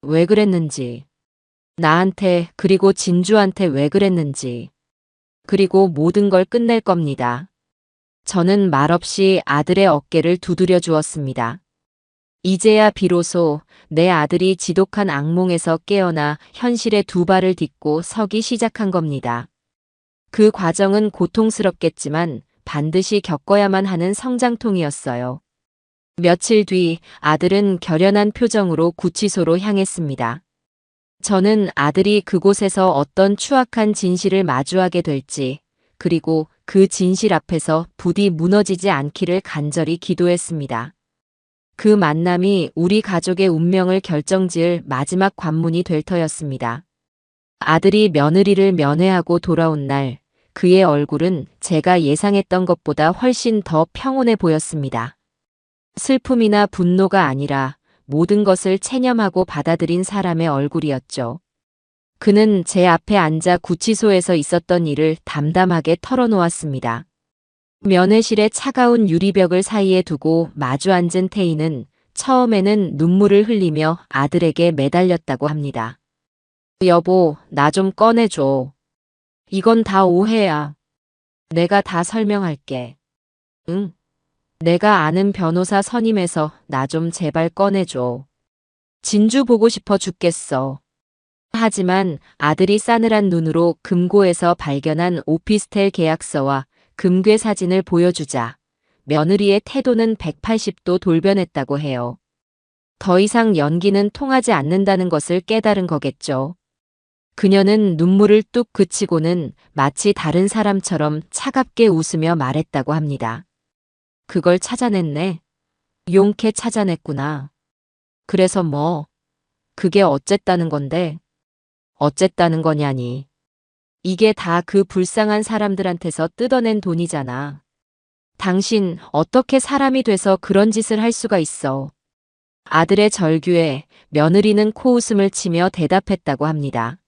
왜 그랬는지. 나한테 그리고 진주한테 왜 그랬는지. 그리고 모든 걸 끝낼 겁니다. 저는 말없이 아들의 어깨를 두드려 주었습니다. 이제야 비로소 내 아들이 지독한 악몽에서 깨어나 현실에 두 발을 딛고 서기 시작한 겁니다. 그 과정은 고통스럽겠지만 반드시 겪어야만 하는 성장통이었어요. 며칠 뒤 아들은 결연한 표정으로 구치소로 향했습니다. 저는 아들이 그곳에서 어떤 추악한 진실을 마주하게 될지, 그리고 그 진실 앞에서 부디 무너지지 않기를 간절히 기도했습니다. 그 만남이 우리 가족의 운명을 결정지을 마지막 관문이 될 터였습니다. 아들이 며느리를 면회하고 돌아온 날, 그의 얼굴은 제가 예상했던 것보다 훨씬 더 평온해 보였습니다. 슬픔이나 분노가 아니라 모든 것을 체념하고 받아들인 사람의 얼굴이었죠. 그는 제 앞에 앉아 구치소에서 있었던 일을 담담하게 털어놓았습니다. 면회실의 차가운 유리벽을 사이에 두고 마주 앉은 태희는 처음에는 눈물을 흘리며 아들에게 매달렸다고 합니다. 여보, 나 좀 꺼내줘. 이건 다 오해야. 내가 다 설명할게. 응. 내가 아는 변호사 선임해서 나 좀 제발 꺼내줘. 진주 보고 싶어 죽겠어. 하지만 아들이 싸늘한 눈으로 금고에서 발견한 오피스텔 계약서와 금괴 사진을 보여주자 며느리의 태도는 180도 돌변했다고 해요. 더 이상 연기는 통하지 않는다는 것을 깨달은 거겠죠. 그녀는 눈물을 뚝 그치고는 마치 다른 사람처럼 차갑게 웃으며 말했다고 합니다. 그걸 찾아냈네. 용케 찾아냈구나. 그래서 뭐, 그게 어쨌다는 건데? 어쨌다는 거냐니. 이게 다 그 불쌍한 사람들한테서 뜯어낸 돈이잖아. 당신 어떻게 사람이 돼서 그런 짓을 할 수가 있어. 아들의 절규에 며느리는 코웃음을 치며 대답했다고 합니다.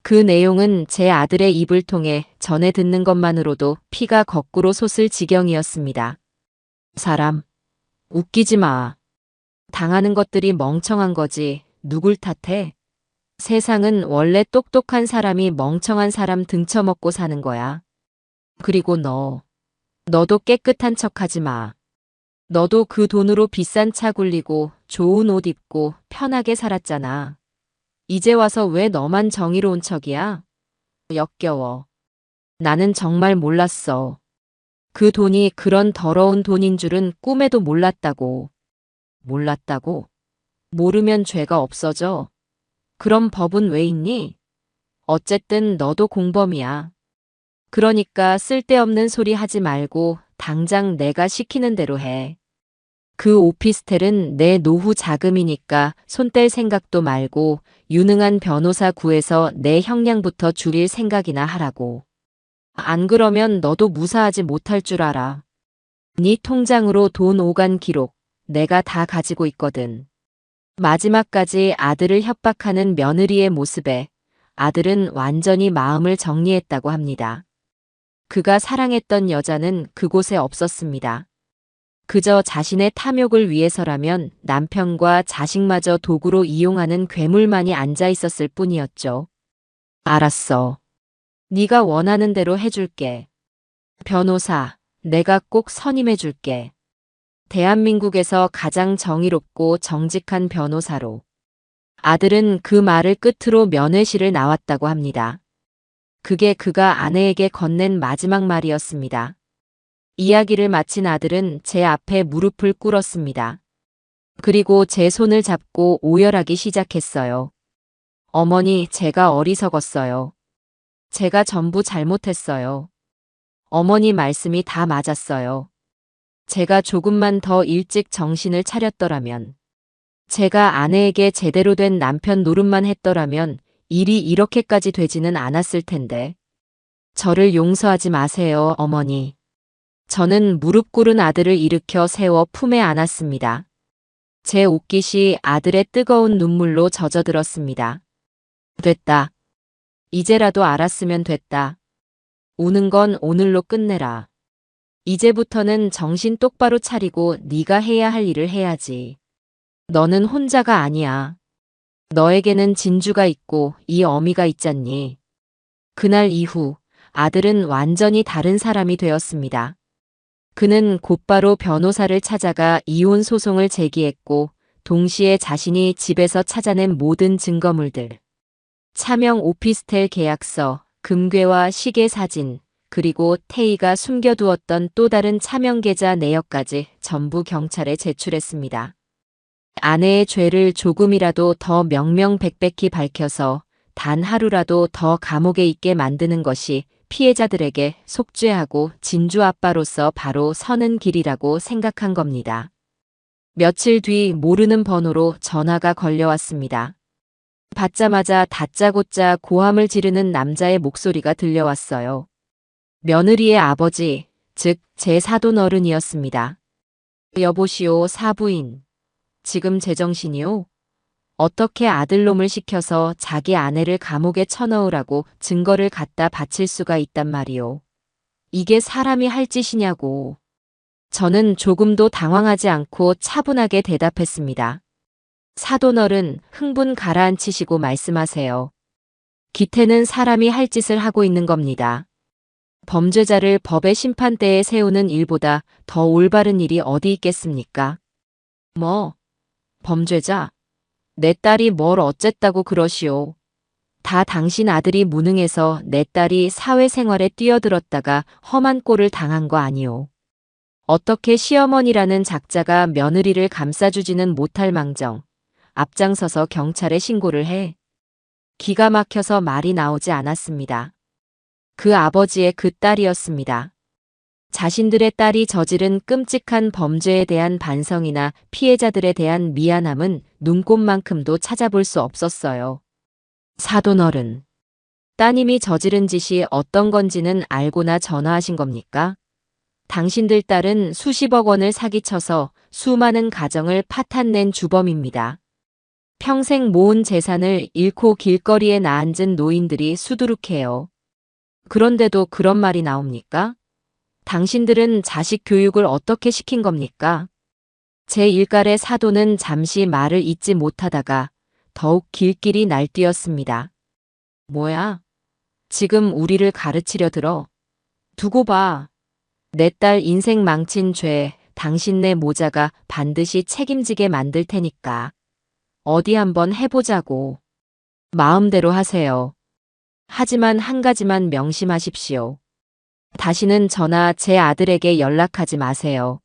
그 내용은 제 아들의 입을 통해 전해 듣는 것만으로도 피가 거꾸로 솟을 지경이었습니다. 사람, 웃기지 마. 당하는 것들이 멍청한 거지. 누굴 탓해? 세상은 원래 똑똑한 사람이 멍청한 사람 등쳐먹고 사는 거야. 그리고 너도 깨끗한 척하지 마. 너도 그 돈으로 비싼 차 굴리고 좋은 옷 입고 편하게 살았잖아. 이제 와서 왜 너만 정의로운 척이야? 역겨워. 나는 정말 몰랐어. 그 돈이 그런 더러운 돈인 줄은 꿈에도 몰랐다고. 몰랐다고? 모르면 죄가 없어져. 그럼 법은 왜 있니? 어쨌든 너도 공범이야. 그러니까 쓸데없는 소리 하지 말고 당장 내가 시키는 대로 해. 그 오피스텔은 내 노후 자금이니까 손 뗄 생각도 말고 유능한 변호사 구해서 내 형량부터 줄일 생각이나 하라고. 안 그러면 너도 무사하지 못할 줄 알아. 네 통장으로 돈 오간 기록 내가 다 가지고 있거든. 마지막까지 아들을 협박하는 며느리의 모습에 아들은 완전히 마음을 정리했다고 합니다. 그가 사랑했던 여자는 그곳에 없었습니다. 그저 자신의 탐욕을 위해서라면 남편과 자식마저 도구로 이용하는 괴물만이 앉아 있었을 뿐이었죠. 알았어. 네가 원하는 대로 해줄게. 변호사, 내가 꼭 선임해줄게. 대한민국에서 가장 정의롭고 정직한 변호사로. 아들은 그 말을 끝으로 면회실을 나왔다고 합니다. 그게 그가 아내에게 건넨 마지막 말이었습니다. 이야기를 마친 아들은 제 앞에 무릎을 꿇었습니다. 그리고 제 손을 잡고 오열하기 시작했어요. 어머니, 제가 어리석었어요. 제가 전부 잘못했어요. 어머니 말씀이 다 맞았어요. 제가 조금만 더 일찍 정신을 차렸더라면, 제가 아내에게 제대로 된 남편 노릇만 했더라면 일이 이렇게까지 되지는 않았을 텐데. 저를 용서하지 마세요, 어머니. 저는 무릎 꿇은 아들을 일으켜 세워 품에 안았습니다. 제 옷깃이 아들의 뜨거운 눈물로 젖어들었습니다. 됐다. 이제라도 알았으면 됐다. 우는 건 오늘로 끝내라. 이제부터는 정신 똑바로 차리고 네가 해야 할 일을 해야지. 너는 혼자가 아니야. 너에게는 진주가 있고 이 어미가 있잖니. 그날 이후 아들은 완전히 다른 사람이 되었습니다. 그는 곧바로 변호사를 찾아가 이혼 소송을 제기했고 동시에 자신이 집에서 찾아낸 모든 증거물들, 차명 오피스텔 계약서, 금괴와 시계 사진, 그리고 태희가 숨겨두었던 또 다른 차명 계좌 내역까지 전부 경찰에 제출했습니다. 아내의 죄를 조금이라도 더 명명백백히 밝혀서 단 하루라도 더 감옥에 있게 만드는 것이 피해자들에게 속죄하고 진주 아빠로서 바로 서는 길이라고 생각한 겁니다. 며칠 뒤 모르는 번호로 전화가 걸려왔습니다. 받자마자 다짜고짜 고함을 지르는 남자의 목소리가 들려왔어요. 며느리의 아버지, 즉 제 사돈 어른이었습니다. 여보시오, 사부인. 지금 제정신이요? 어떻게 아들놈을 시켜서 자기 아내를 감옥에 쳐넣으라고 증거를 갖다 바칠 수가 있단 말이오. 이게 사람이 할 짓이냐고. 저는 조금도 당황하지 않고 차분하게 대답했습니다. 사돈어른, 흥분 가라앉히시고 말씀하세요. 기태는 사람이 할 짓을 하고 있는 겁니다. 범죄자를 법의 심판대에 세우는 일보다 더 올바른 일이 어디 있겠습니까? 뭐? 범죄자? 내 딸이 뭘 어쨌다고 그러시오. 다 당신 아들이 무능해서 내 딸이 사회생활에 뛰어들었다가 험한 꼴을 당한 거 아니오. 어떻게 시어머니라는 작자가 며느리를 감싸주지는 못할 망정 앞장서서 경찰에 신고를 해. 기가 막혀서 말이 나오지 않았습니다. 그 아버지의 그 딸이었습니다. 자신들의 딸이 저지른 끔찍한 범죄에 대한 반성이나 피해자들에 대한 미안함은 눈꼽만큼도 찾아볼 수 없었어요. 사돈어른, 따님이 저지른 짓이 어떤 건지는 알고나 전화하신 겁니까? 당신들 딸은 수십억 원을 사기쳐서 수많은 가정을 파탄낸 주범입니다. 평생 모은 재산을 잃고 길거리에 나앉은 노인들이 수두룩해요. 그런데도 그런 말이 나옵니까? 당신들은 자식 교육을 어떻게 시킨 겁니까? 제 일갈의 사도는 잠시 말을 잇지 못하다가 더욱 길길이 날뛰었습니다. 뭐야? 지금 우리를 가르치려 들어? 두고 봐. 내 딸 인생 망친 죄 당신네 모자가 반드시 책임지게 만들 테니까. 어디 한번 해보자고. 마음대로 하세요. 하지만 한 가지만 명심하십시오. 다시는 저나 제 아들에게 연락하지 마세요.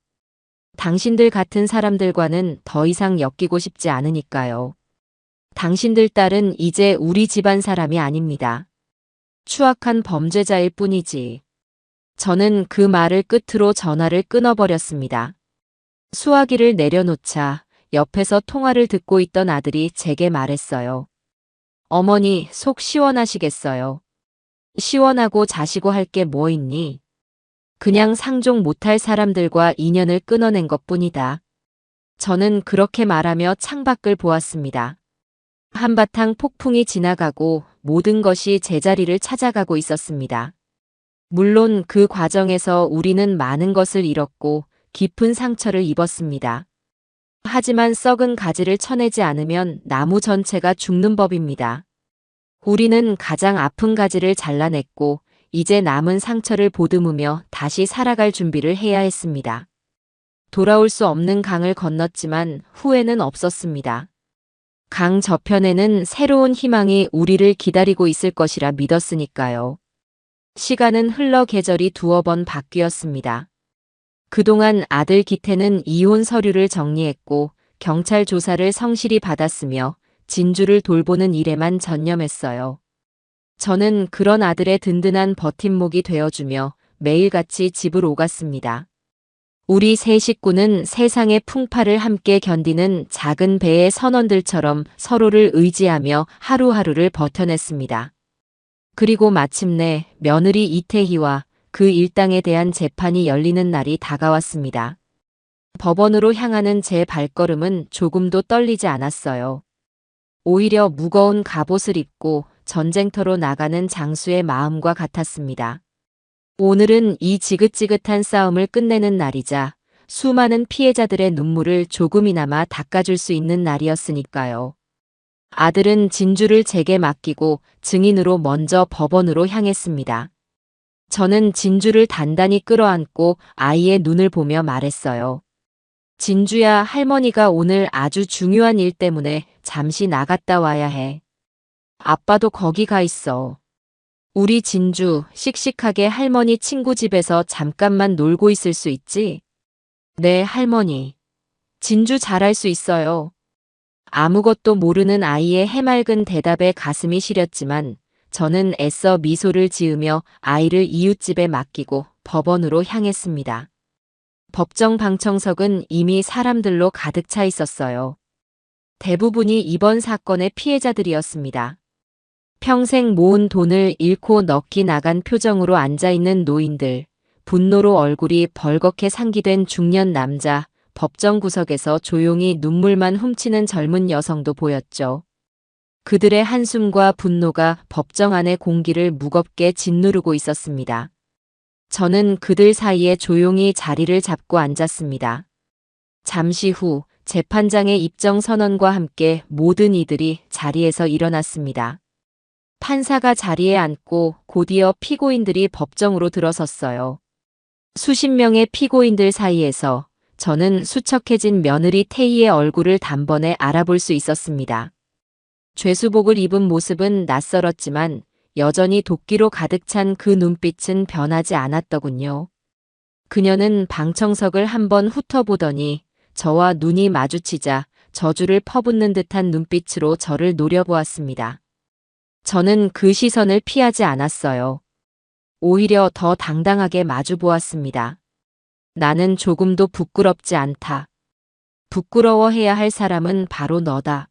당신들 같은 사람들과는 더 이상 엮이고 싶지 않으니까요. 당신들 딸은 이제 우리 집안 사람이 아닙니다. 추악한 범죄자일 뿐이지. 저는 그 말을 끝으로 전화를 끊어버렸습니다. 수화기를 내려놓자 옆에서 통화를 듣고 있던 아들이 제게 말했어요. 어머니, 속 시원하시겠어요. 시원하고 자시고 할 게 뭐 있니? 그냥 상종 못할 사람들과 인연을 끊어낸 것뿐이다. 저는 그렇게 말하며 창밖을 보았습니다. 한바탕 폭풍이 지나가고 모든 것이 제자리를 찾아가고 있었습니다. 물론 그 과정에서 우리는 많은 것을 잃었고 깊은 상처를 입었습니다. 하지만 썩은 가지를 쳐내지 않으면 나무 전체가 죽는 법입니다. 우리는 가장 아픈 가지를 잘라냈고 이제 남은 상처를 보듬으며 다시 살아갈 준비를 해야 했습니다. 돌아올 수 없는 강을 건넜지만 후회는 없었습니다. 강 저편에는 새로운 희망이 우리를 기다리고 있을 것이라 믿었으니까요. 시간은 흘러 계절이 두어 번 바뀌었습니다. 그동안 아들 기태는 이혼 서류를 정리했고 경찰 조사를 성실히 받았으며 진주를 돌보는 일에만 전념했어요. 저는 그런 아들의 든든한 버팀목이 되어주며 매일같이 집을 오갔습니다. 우리 세 식구는 세상의 풍파를 함께 견디는 작은 배의 선원들처럼 서로를 의지하며 하루하루를 버텨냈습니다. 그리고 마침내 며느리 이태희와 그 일당에 대한 재판이 열리는 날이 다가왔습니다. 법원으로 향하는 제 발걸음은 조금도 떨리지 않았어요. 오히려 무거운 갑옷을 입고 전쟁터로 나가는 장수의 마음과 같았습니다. 오늘은 이 지긋지긋한 싸움을 끝내는 날이자 수많은 피해자들의 눈물을 조금이나마 닦아줄 수 있는 날이었으니까요. 아들은 진주를 제게 맡기고 증인으로 먼저 법원으로 향했습니다. 저는 진주를 단단히 끌어안고 아이의 눈을 보며 말했어요. 진주야, 할머니가 오늘 아주 중요한 일 때문에 잠시 나갔다 와야 해. 아빠도 거기 가 있어. 우리 진주 씩씩하게 할머니 친구 집에서 잠깐만 놀고 있을 수 있지? 네, 할머니. 진주 잘할 수 있어요. 아무것도 모르는 아이의 해맑은 대답에 가슴이 시렸지만 저는 애써 미소를 지으며 아이를 이웃집에 맡기고 법원으로 향했습니다. 법정 방청석은 이미 사람들로 가득 차 있었어요. 대부분이 이번 사건의 피해자들이었습니다. 평생 모은 돈을 잃고 넋이 나간 표정으로 앉아있는 노인들, 분노로 얼굴이 벌겋게 상기된 중년 남자, 법정 구석에서 조용히 눈물만 훔치는 젊은 여성도 보였죠. 그들의 한숨과 분노가 법정 안의 공기를 무겁게 짓누르고 있었습니다. 저는 그들 사이에 조용히 자리를 잡고 앉았습니다. 잠시 후 재판장의 입정 선언과 함께 모든 이들이 자리에서 일어났습니다. 판사가 자리에 앉고 곧이어 피고인들이 법정으로 들어섰어요. 수십 명의 피고인들 사이에서 저는 수척해진 며느리 태희의 얼굴을 단번에 알아볼 수 있었습니다. 죄수복을 입은 모습은 낯설었지만 여전히 도끼로 가득 찬 그 눈빛은 변하지 않았더군요. 그녀는 방청석을 한번 훑어보더니 저와 눈이 마주치자 저주를 퍼붓는 듯한 눈빛으로 저를 노려보았습니다. 저는 그 시선을 피하지 않았어요. 오히려 더 당당하게 마주보았습니다. 나는 조금도 부끄럽지 않다. 부끄러워해야 할 사람은 바로 너다.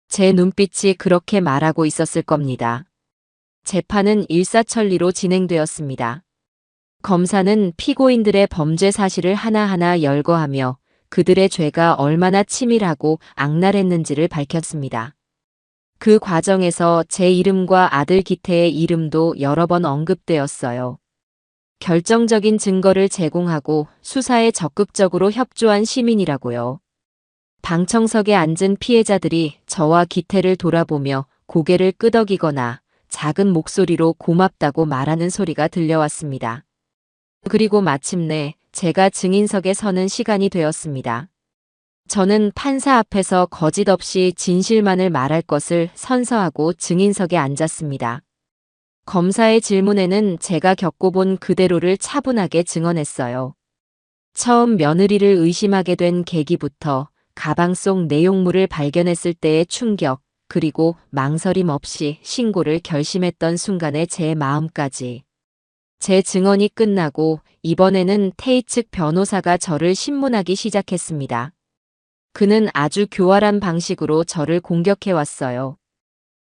제 눈빛이 그렇게 말하고 있었을 겁니다. 재판은 일사천리로 진행되었습니다. 검사는 피고인들의 범죄 사실을 하나하나 열거하며 그들의 죄가 얼마나 치밀하고 악랄했는지를 밝혔습니다. 그 과정에서 제 이름과 아들 기태의 이름도 여러 번 언급되었어요. 결정적인 증거를 제공하고 수사에 적극적으로 협조한 시민이라고요. 방청석에 앉은 피해자들이 저와 기태를 돌아보며 고개를 끄덕이거나 작은 목소리로 고맙다고 말하는 소리가 들려왔습니다. 그리고 마침내 제가 증인석에 서는 시간이 되었습니다. 저는 판사 앞에서 거짓 없이 진실만을 말할 것을 선서하고 증인석에 앉았습니다. 검사의 질문에는 제가 겪어본 그대로를 차분하게 증언했어요. 처음 며느리를 의심하게 된 계기부터 가방 속 내용물을 발견했을 때의 충격, 그리고 망설임 없이 신고를 결심했던 순간의 제 마음까지. 제 증언이 끝나고 이번에는 태희 측 변호사가 저를 신문하기 시작했습니다. 그는 아주 교활한 방식으로 저를 공격해왔어요.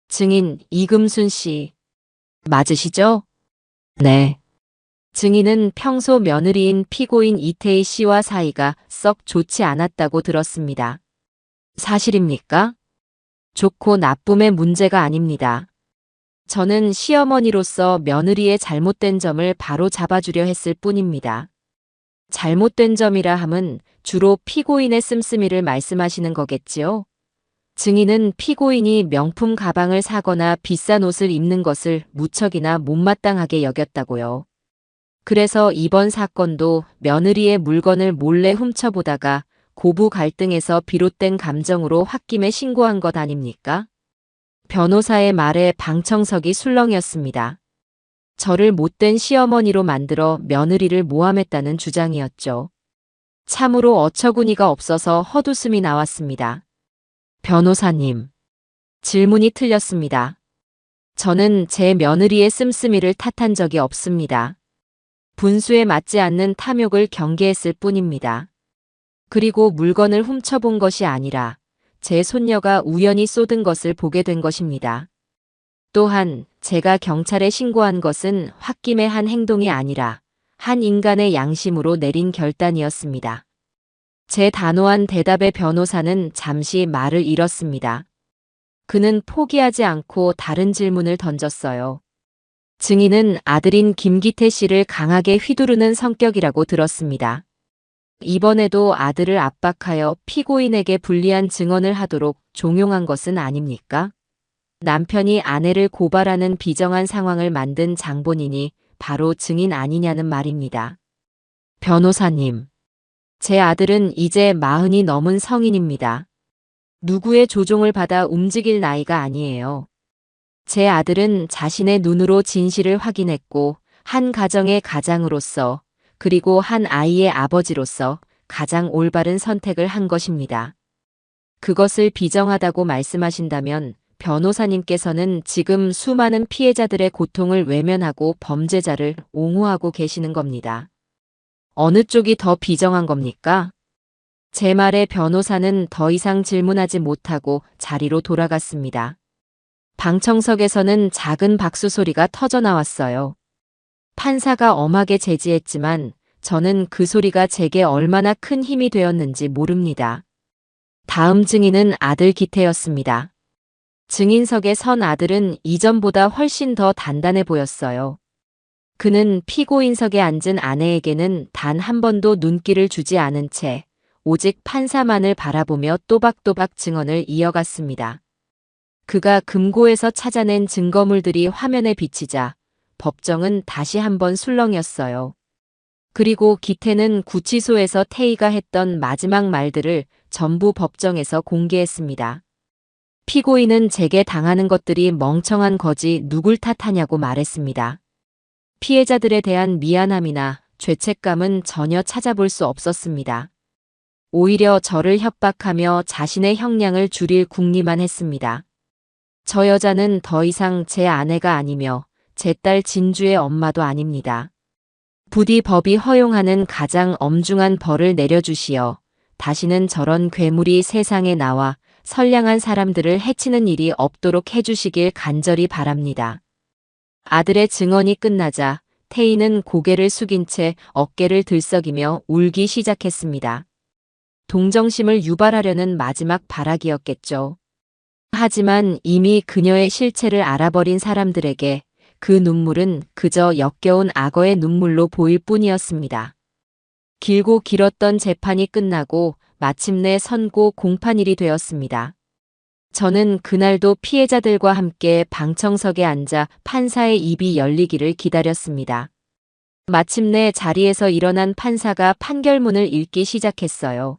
증인 이금순 씨, 맞으시죠? 네. 증인은 평소 며느리인 피고인 이태희 씨와 사이가 썩 좋지 않았다고 들었습니다. 사실입니까? 좋고 나쁨의 문제가 아닙니다. 저는 시어머니로서 며느리의 잘못된 점을 바로 잡아주려 했을 뿐입니다. 잘못된 점이라 함은 주로 피고인의 씀씀이를 말씀하시는 거겠지요? 증인은 피고인이 명품 가방을 사거나 비싼 옷을 입는 것을 무척이나 못마땅하게 여겼다고요. 그래서 이번 사건도 며느리의 물건을 몰래 훔쳐보다가 고부 갈등에서 비롯된 감정으로 홧김에 신고한 것 아닙니까? 변호사의 말에 방청석이 술렁이었습니다. 저를 못된 시어머니로 만들어 며느리를 모함했다는 주장이었죠. 참으로 어처구니가 없어서 헛웃음이 나왔습니다. 변호사님, 질문이 틀렸습니다. 저는 제 며느리의 씀씀이를 탓한 적이 없습니다. 분수에 맞지 않는 탐욕을 경계했을 뿐입니다. 그리고 물건을 훔쳐본 것이 아니라 제 손녀가 우연히 쏟은 것을 보게 된 것입니다. 또한 제가 경찰에 신고한 것은 홧김에 한 행동이 아니라 한 인간의 양심으로 내린 결단이었습니다. 제 단호한 대답에 변호사는 잠시 말을 잃었습니다. 그는 포기하지 않고 다른 질문을 던졌어요. 증인은 아들인 김기태 씨를 강하게 휘두르는 성격이라고 들었습니다. 이번에도 아들을 압박하여 피고인에게 불리한 증언을 하도록 종용한 것은 아닙니까? 남편이 아내를 고발하는 비정한 상황을 만든 장본인이 바로 증인 아니냐는 말입니다. 변호사님, 제 아들은 이제 40이 넘은 성인입니다. 누구의 조종을 받아 움직일 나이가 아니에요. 제 아들은 자신의 눈으로 진실을 확인했고 한 가정의 가장으로서 그리고 한 아이의 아버지로서 가장 올바른 선택을 한 것입니다. 그것을 비정하다고 말씀하신다면 변호사님께서는 지금 수많은 피해자들의 고통을 외면하고 범죄자를 옹호하고 계시는 겁니다. 어느 쪽이 더 비정한 겁니까? 제 말에 변호사는 더 이상 질문하지 못하고 자리로 돌아갔습니다. 방청석에서는 작은 박수 소리가 터져 나왔어요. 판사가 엄하게 제지했지만 저는 그 소리가 제게 얼마나 큰 힘이 되었는지 모릅니다. 다음 증인은 아들 기태였습니다. 증인석에 선 아들은 이전보다 훨씬 더 단단해 보였어요. 그는 피고인석에 앉은 아내에게는 단 한 번도 눈길을 주지 않은 채 오직 판사만을 바라보며 또박또박 증언을 이어갔습니다. 그가 금고에서 찾아낸 증거물들이 화면에 비치자 법정은 다시 한번 술렁였어요. 그리고 기태는 구치소에서 태희가 했던 마지막 말들을 전부 법정에서 공개했습니다. 피고인은 제게 당하는 것들이 멍청한 거지 누굴 탓하냐고 말했습니다. 피해자들에 대한 미안함이나 죄책감은 전혀 찾아볼 수 없었습니다. 오히려 저를 협박하며 자신의 형량을 줄일 궁리만 했습니다. 저 여자는 더 이상 제 아내가 아니며 제 딸 진주의 엄마도 아닙니다. 부디 법이 허용하는 가장 엄중한 벌을 내려주시어 다시는 저런 괴물이 세상에 나와 선량한 사람들을 해치는 일이 없도록 해주시길 간절히 바랍니다. 아들의 증언이 끝나자 태희는 고개를 숙인 채 어깨를 들썩이며 울기 시작했습니다. 동정심을 유발하려는 마지막 발악이었겠죠. 하지만 이미 그녀의 실체를 알아버린 사람들에게 그 눈물은 그저 역겨운 악어의 눈물로 보일 뿐이었습니다. 길고 길었던 재판이 끝나고 마침내 선고 공판일이 되었습니다. 저는 그날도 피해자들과 함께 방청석에 앉아 판사의 입이 열리기를 기다렸습니다. 마침내 자리에서 일어난 판사가 판결문을 읽기 시작했어요.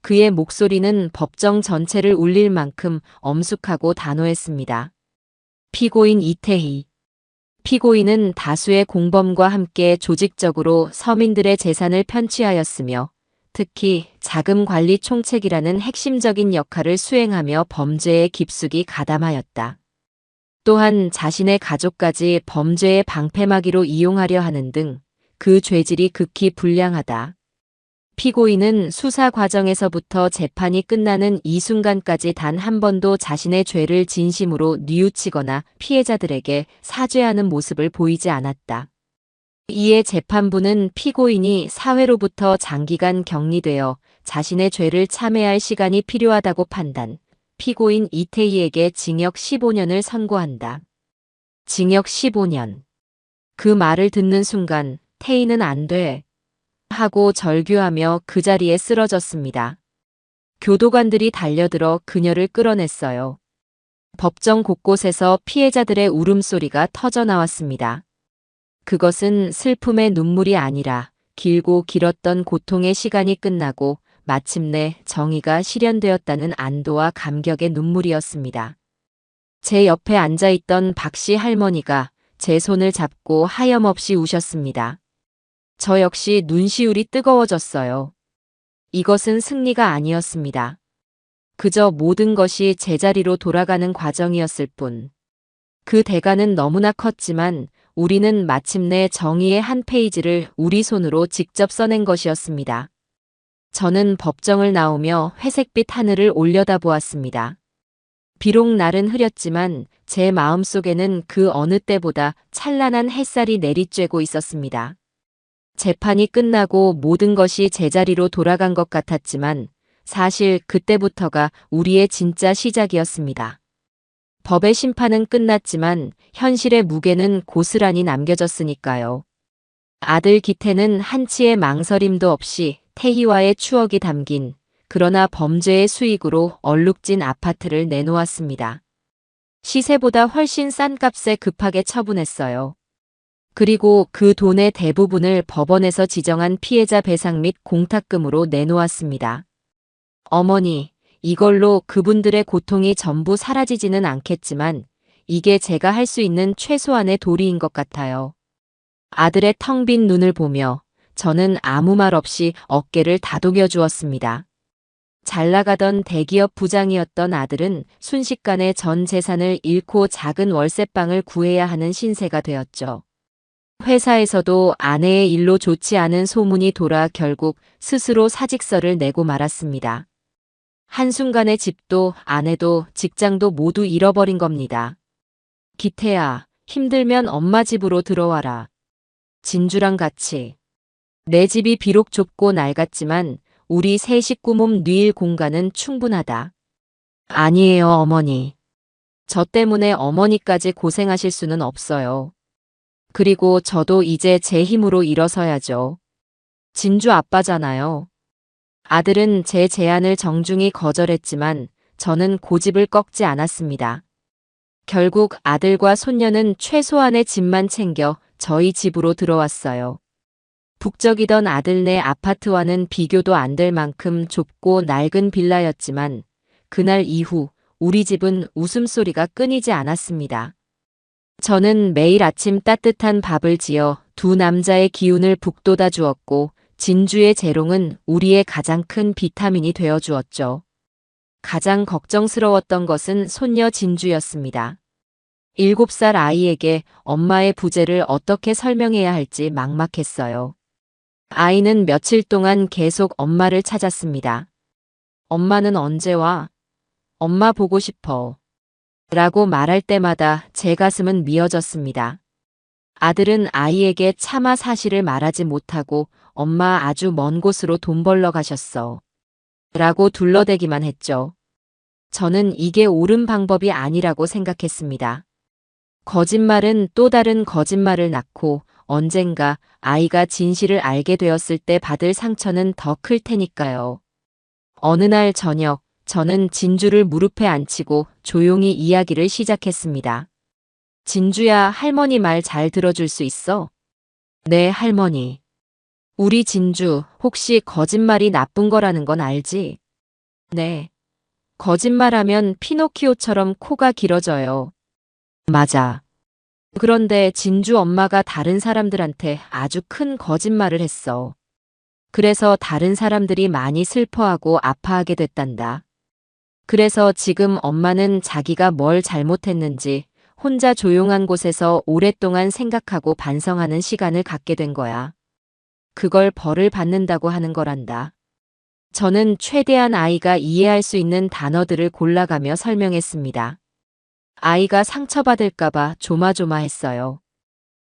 그의 목소리는 법정 전체를 울릴 만큼 엄숙하고 단호했습니다. 피고인 이태희. 피고인은 다수의 공범과 함께 조직적으로 서민들의 재산을 편취하였으며 특히 자금관리 총책이라는 핵심적인 역할을 수행하며 범죄에 깊숙이 가담하였다. 또한 자신의 가족까지 범죄의 방패막이로 이용하려 하는 등 그 죄질이 극히 불량하다. 피고인은 수사 과정에서부터 재판이 끝나는 이 순간까지 단 한 번도 자신의 죄를 진심으로 뉘우치거나 피해자들에게 사죄하는 모습을 보이지 않았다. 이에 재판부는 피고인이 사회로부터 장기간 격리되어 자신의 죄를 참회할 시간이 필요하다고 판단, 피고인 이태희에게 징역 15년을 선고한다. 징역 15년. 그 말을 듣는 순간 태희는 안 돼. 하고 절규하며 그 자리에 쓰러졌습니다. 교도관들이 달려들어 그녀를 끌어냈어요. 법정 곳곳에서 피해자들의 울음소리가 터져 나왔습니다. 그것은 슬픔의 눈물이 아니라 길고 길었던 고통의 시간이 끝나고 마침내 정의가 실현되었다는 안도와 감격의 눈물이었습니다. 제 옆에 앉아있던 박씨 할머니가 제 손을 잡고 하염없이 우셨습니다. 저 역시 눈시울이 뜨거워졌어요. 이것은 승리가 아니었습니다. 그저 모든 것이 제자리로 돌아가는 과정이었을 뿐. 그 대가는 너무나 컸지만 우리는 마침내 정의의 한 페이지를 우리 손으로 직접 써낸 것이었습니다. 저는 법정을 나오며 회색빛 하늘을 올려다보았습니다. 비록 날은 흐렸지만 제 마음속에는 그 어느 때보다 찬란한 햇살이 내리쬐고 있었습니다. 재판이 끝나고 모든 것이 제자리로 돌아간 것 같았지만 사실 그때부터가 우리의 진짜 시작이었습니다. 법의 심판은 끝났지만 현실의 무게는 고스란히 남겨졌으니까요. 아들 기태는 한치의 망설임도 없이 태희와의 추억이 담긴 그러나 범죄의 수익으로 얼룩진 아파트를 내놓았습니다. 시세보다 훨씬 싼 값에 급하게 처분했어요. 그리고 그 돈의 대부분을 법원에서 지정한 피해자 배상 및 공탁금으로 내놓았습니다. 어머니, 이걸로 그분들의 고통이 전부 사라지지는 않겠지만 이게 제가 할 수 있는 최소한의 도리인 것 같아요. 아들의 텅 빈 눈을 보며 저는 아무 말 없이 어깨를 다독여 주었습니다. 잘 나가던 대기업 부장이었던 아들은 순식간에 전 재산을 잃고 작은 월세방을 구해야 하는 신세가 되었죠. 회사에서도 아내의 일로 좋지 않은 소문이 돌아 결국 스스로 사직서를 내고 말았습니다. 한순간에 집도 아내도 직장도 모두 잃어버린 겁니다. 기태야, 힘들면 엄마 집으로 들어와라. 진주랑 같이. 내 집이 비록 좁고 낡았지만 우리 세 식구 몸 뉘일 공간은 충분하다. 아니에요, 어머니. 저 때문에 어머니까지 고생하실 수는 없어요. 그리고 저도 이제 제 힘으로 일어서야죠. 진주 아빠잖아요. 아들은 제 제안을 정중히 거절했지만 저는 고집을 꺾지 않았습니다. 결국 아들과 손녀는 최소한의 집만 챙겨 저희 집으로 들어왔어요. 북적이던 아들네 아파트와는 비교도 안 될 만큼 좁고 낡은 빌라였지만 그날 이후 우리 집은 웃음소리가 끊이지 않았습니다. 저는 매일 아침 따뜻한 밥을 지어 두 남자의 기운을 북돋아 주었고 진주의 재롱은 우리의 가장 큰 비타민이 되어 주었죠. 가장 걱정스러웠던 것은 손녀 진주였습니다. 7살 아이에게 엄마의 부재를 어떻게 설명해야 할지 막막했어요. 아이는 며칠 동안 계속 엄마를 찾았습니다. 엄마는 언제 와? 엄마 보고 싶어. 라고 말할 때마다 제 가슴은 미어졌습니다. 아들은 아이에게 차마 사실을 말하지 못하고 엄마 아주 먼 곳으로 돈 벌러 가셨어. 라고 둘러대기만 했죠. 저는 이게 옳은 방법이 아니라고 생각했습니다. 거짓말은 또 다른 거짓말을 낳고 언젠가 아이가 진실을 알게 되었을 때 받을 상처는 더 클 테니까요. 어느 날 저녁, 저는 진주를 무릎에 앉히고 조용히 이야기를 시작했습니다. 진주야, 할머니 말 잘 들어줄 수 있어? 네, 할머니. 우리 진주, 혹시 거짓말이 나쁜 거라는 건 알지? 네. 거짓말하면 피노키오처럼 코가 길어져요. 맞아. 그런데 진주 엄마가 다른 사람들한테 아주 큰 거짓말을 했어. 그래서 다른 사람들이 많이 슬퍼하고 아파하게 됐단다. 그래서 지금 엄마는 자기가 뭘 잘못했는지 혼자 조용한 곳에서 오랫동안 생각하고 반성하는 시간을 갖게 된 거야. 그걸 벌을 받는다고 하는 거란다. 저는 최대한 아이가 이해할 수 있는 단어들을 골라가며 설명했습니다. 아이가 상처받을까봐 조마조마했어요.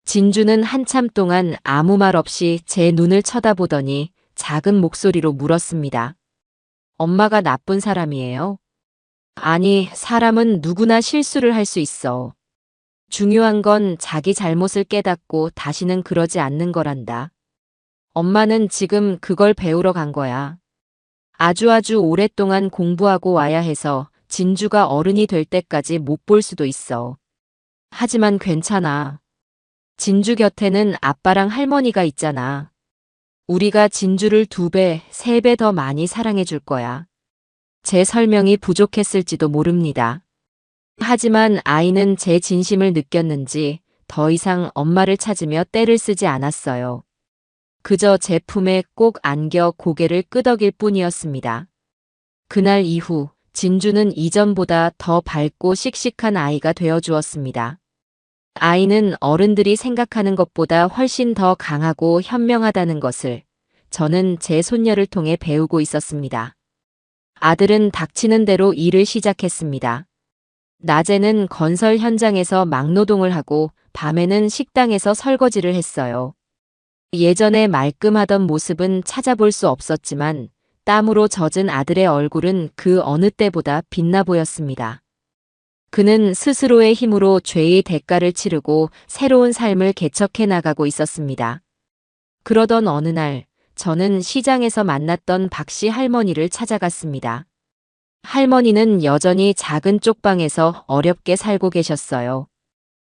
진주는 한참 동안 아무 말 없이 제 눈을 쳐다보더니 작은 목소리로 물었습니다. 엄마가 나쁜 사람이에요? 아니, 사람은 누구나 실수를 할 수 있어. 중요한 건 자기 잘못을 깨닫고 다시는 그러지 않는 거란다. 엄마는 지금 그걸 배우러 간 거야. 아주 오랫동안 공부하고 와야 해서 진주가 어른이 될 때까지 못 볼 수도 있어. 하지만 괜찮아. 진주 곁에는 아빠랑 할머니가 있잖아. 우리가 진주를 2배, 3배 더 많이 사랑해 줄 거야. 제 설명이 부족했을지도 모릅니다. 하지만 아이는 제 진심을 느꼈는지 더 이상 엄마를 찾으며 떼를 쓰지 않았어요. 그저 제 품에 꼭 안겨 고개를 끄덕일 뿐이었습니다. 그날 이후 진주는 이전보다 더 밝고 씩씩한 아이가 되어 주었습니다. 아이는 어른들이 생각하는 것보다 훨씬 더 강하고 현명하다는 것을 저는 제 손녀를 통해 배우고 있었습니다. 아들은 닥치는 대로 일을 시작했습니다. 낮에는 건설 현장에서 막노동을 하고 밤에는 식당에서 설거지를 했어요. 예전에 말끔하던 모습은 찾아볼 수 없었지만 땀으로 젖은 아들의 얼굴은 그 어느 때보다 빛나 보였습니다. 그는 스스로의 힘으로 죄의 대가를 치르고 새로운 삶을 개척해 나가고 있었습니다. 그러던 어느 날 저는 시장에서 만났던 박씨 할머니를 찾아갔습니다. 할머니는 여전히 작은 쪽방에서 어렵게 살고 계셨어요.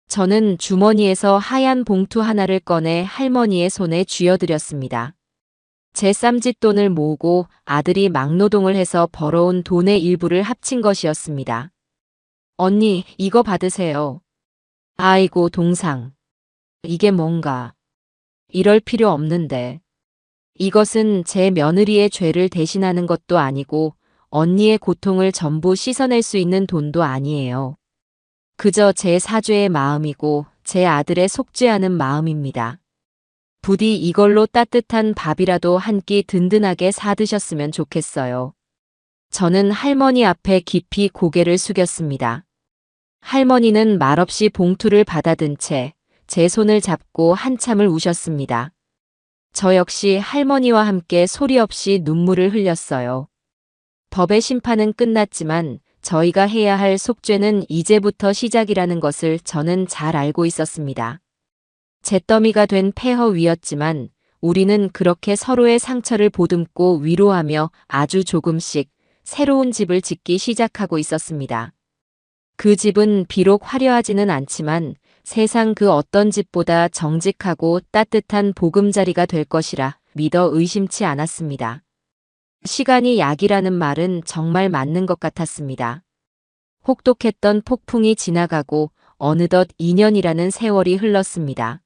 저는 주머니에서 하얀 봉투 하나를 꺼내 할머니의 손에 쥐어드렸습니다. 제 쌈짓돈을 모으고 아들이 막노동을 해서 벌어온 돈의 일부를 합친 것이었습니다. 언니, 이거 받으세요. 아이고, 동상. 이게 뭔가. 이럴 필요 없는데. 이것은 제 며느리의 죄를 대신하는 것도 아니고 언니의 고통을 전부 씻어낼 수 있는 돈도 아니에요. 그저 제 사죄의 마음이고 제 아들의 속죄하는 마음입니다. 부디 이걸로 따뜻한 밥이라도 한 끼 든든하게 사드셨으면 좋겠어요. 저는 할머니 앞에 깊이 고개를 숙였습니다. 할머니는 말없이 봉투를 받아든 채 제 손을 잡고 한참을 우셨습니다. 저 역시 할머니와 함께 소리 없이 눈물을 흘렸어요. 법의 심판은 끝났지만 저희가 해야 할 속죄는 이제부터 시작이라는 것을 저는 잘 알고 있었습니다. 잿더미가 된 폐허 위였지만 우리는 그렇게 서로의 상처를 보듬고 위로하며 아주 조금씩 새로운 집을 짓기 시작하고 있었습니다. 그 집은 비록 화려하지는 않지만 세상 그 어떤 집보다 정직하고 따뜻한 보금자리가 될 것이라 믿어 의심치 않았습니다. 시간이 약이라는 말은 정말 맞는 것 같았습니다. 혹독했던 폭풍이 지나가고 어느덧 2년이라는 세월이 흘렀습니다.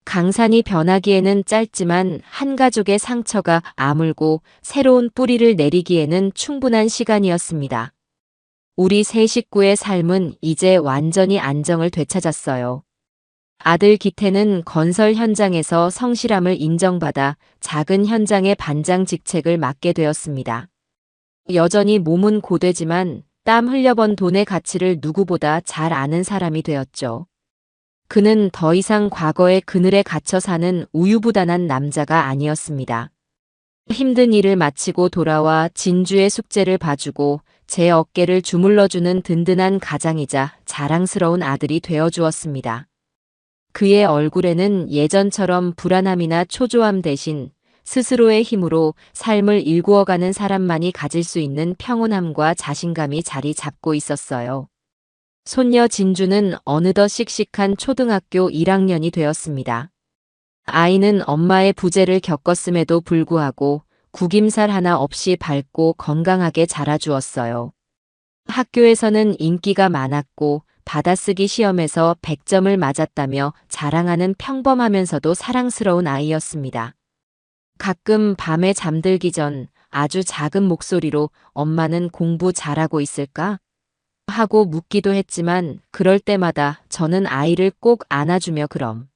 강산이 변하기에는 짧지만 한 가족의 상처가 아물고 새로운 뿌리를 내리기에는 충분한 시간이었습니다. 우리 세 식구의 삶은 이제 완전히 안정을 되찾았어요. 아들 기태는 건설 현장에서 성실함을 인정받아 작은 현장의 반장 직책을 맡게 되었습니다. 여전히 몸은 고되지만 땀 흘려번 돈의 가치를 누구보다 잘 아는 사람이 되었죠. 그는 더 이상 과거의 그늘에 갇혀 사는 우유부단한 남자가 아니었습니다. 힘든 일을 마치고 돌아와 진주의 숙제를 봐주고 제 어깨를 주물러주는 든든한 가장이자 자랑스러운 아들이 되어주었습니다. 그의 얼굴에는 예전처럼 불안함이나 초조함 대신 스스로의 힘으로 삶을 일구어가는 사람만이 가질 수 있는 평온함과 자신감이 자리 잡고 있었어요. 손녀 진주는 어느덧 씩씩한 초등학교 1학년이 되었습니다. 아이는 엄마의 부재를 겪었음에도 불구하고 구김살 하나 없이 밝고 건강하게 자라주었어요. 학교에서는 인기가 많았고 받아쓰기 시험에서 100점을 맞았다며 자랑하는 평범하면서도 사랑스러운 아이였습니다. 가끔 밤에 잠들기 전 아주 작은 목소리로 엄마는 공부 잘하고 있을까? 하고 묻기도 했지만 그럴 때마다 저는 아이를 꼭 안아주며 그럼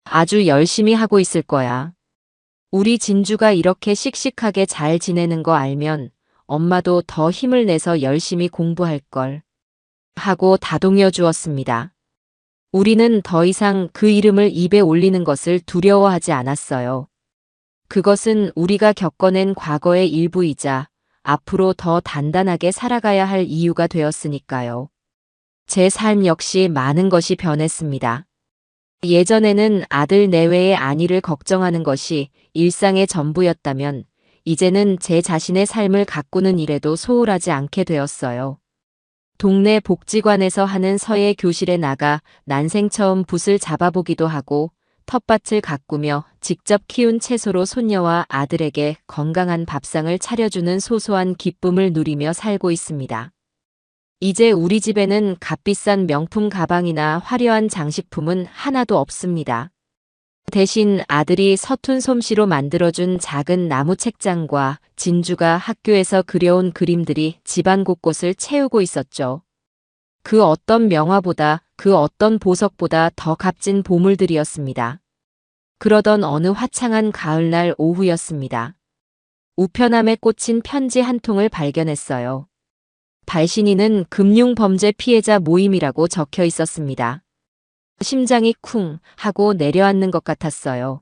아주 열심히 하고 있을 거야. 우리 진주가 이렇게 씩씩하게 잘 지내는 거 알면 엄마도 더 힘을 내서 열심히 공부할 걸. 하고 다독여 주었습니다. 우리는 더 이상 그 이름을 입에 올리는 것을 두려워하지 않았어요. 그것은 우리가 겪어낸 과거의 일부이자 앞으로 더 단단하게 살아가야 할 이유가 되었으니까요. 제 삶 역시 많은 것이 변했습니다. 예전에는 아들 내외의 안위를 걱정하는 것이 일상의 전부였다면 이제는 제 자신의 삶을 가꾸는 일에도 소홀하지 않게 되었어요. 동네 복지관에서 하는 서예 교실에 나가 난생 처음 붓을 잡아보기도 하고 텃밭을 가꾸며 직접 키운 채소로 손녀와 아들에게 건강한 밥상을 차려주는 소소한 기쁨을 누리며 살고 있습니다. 이제 우리 집에는 값비싼 명품 가방이나 화려한 장식품은 하나도 없습니다. 대신 아들이 서툰 솜씨로 만들어준 작은 나무 책장과 진주가 학교에서 그려온 그림들이 집안 곳곳을 채우고 있었죠. 그 어떤 명화보다, 그 어떤 보석보다 더 값진 보물들이었습니다. 그러던 어느 화창한 가을날 오후였습니다. 우편함에 꽂힌 편지 한 통을 발견했어요. 발신인은 금융범죄 피해자 모임이라고 적혀 있었습니다. 심장이 쿵 하고 내려앉는 것 같았어요.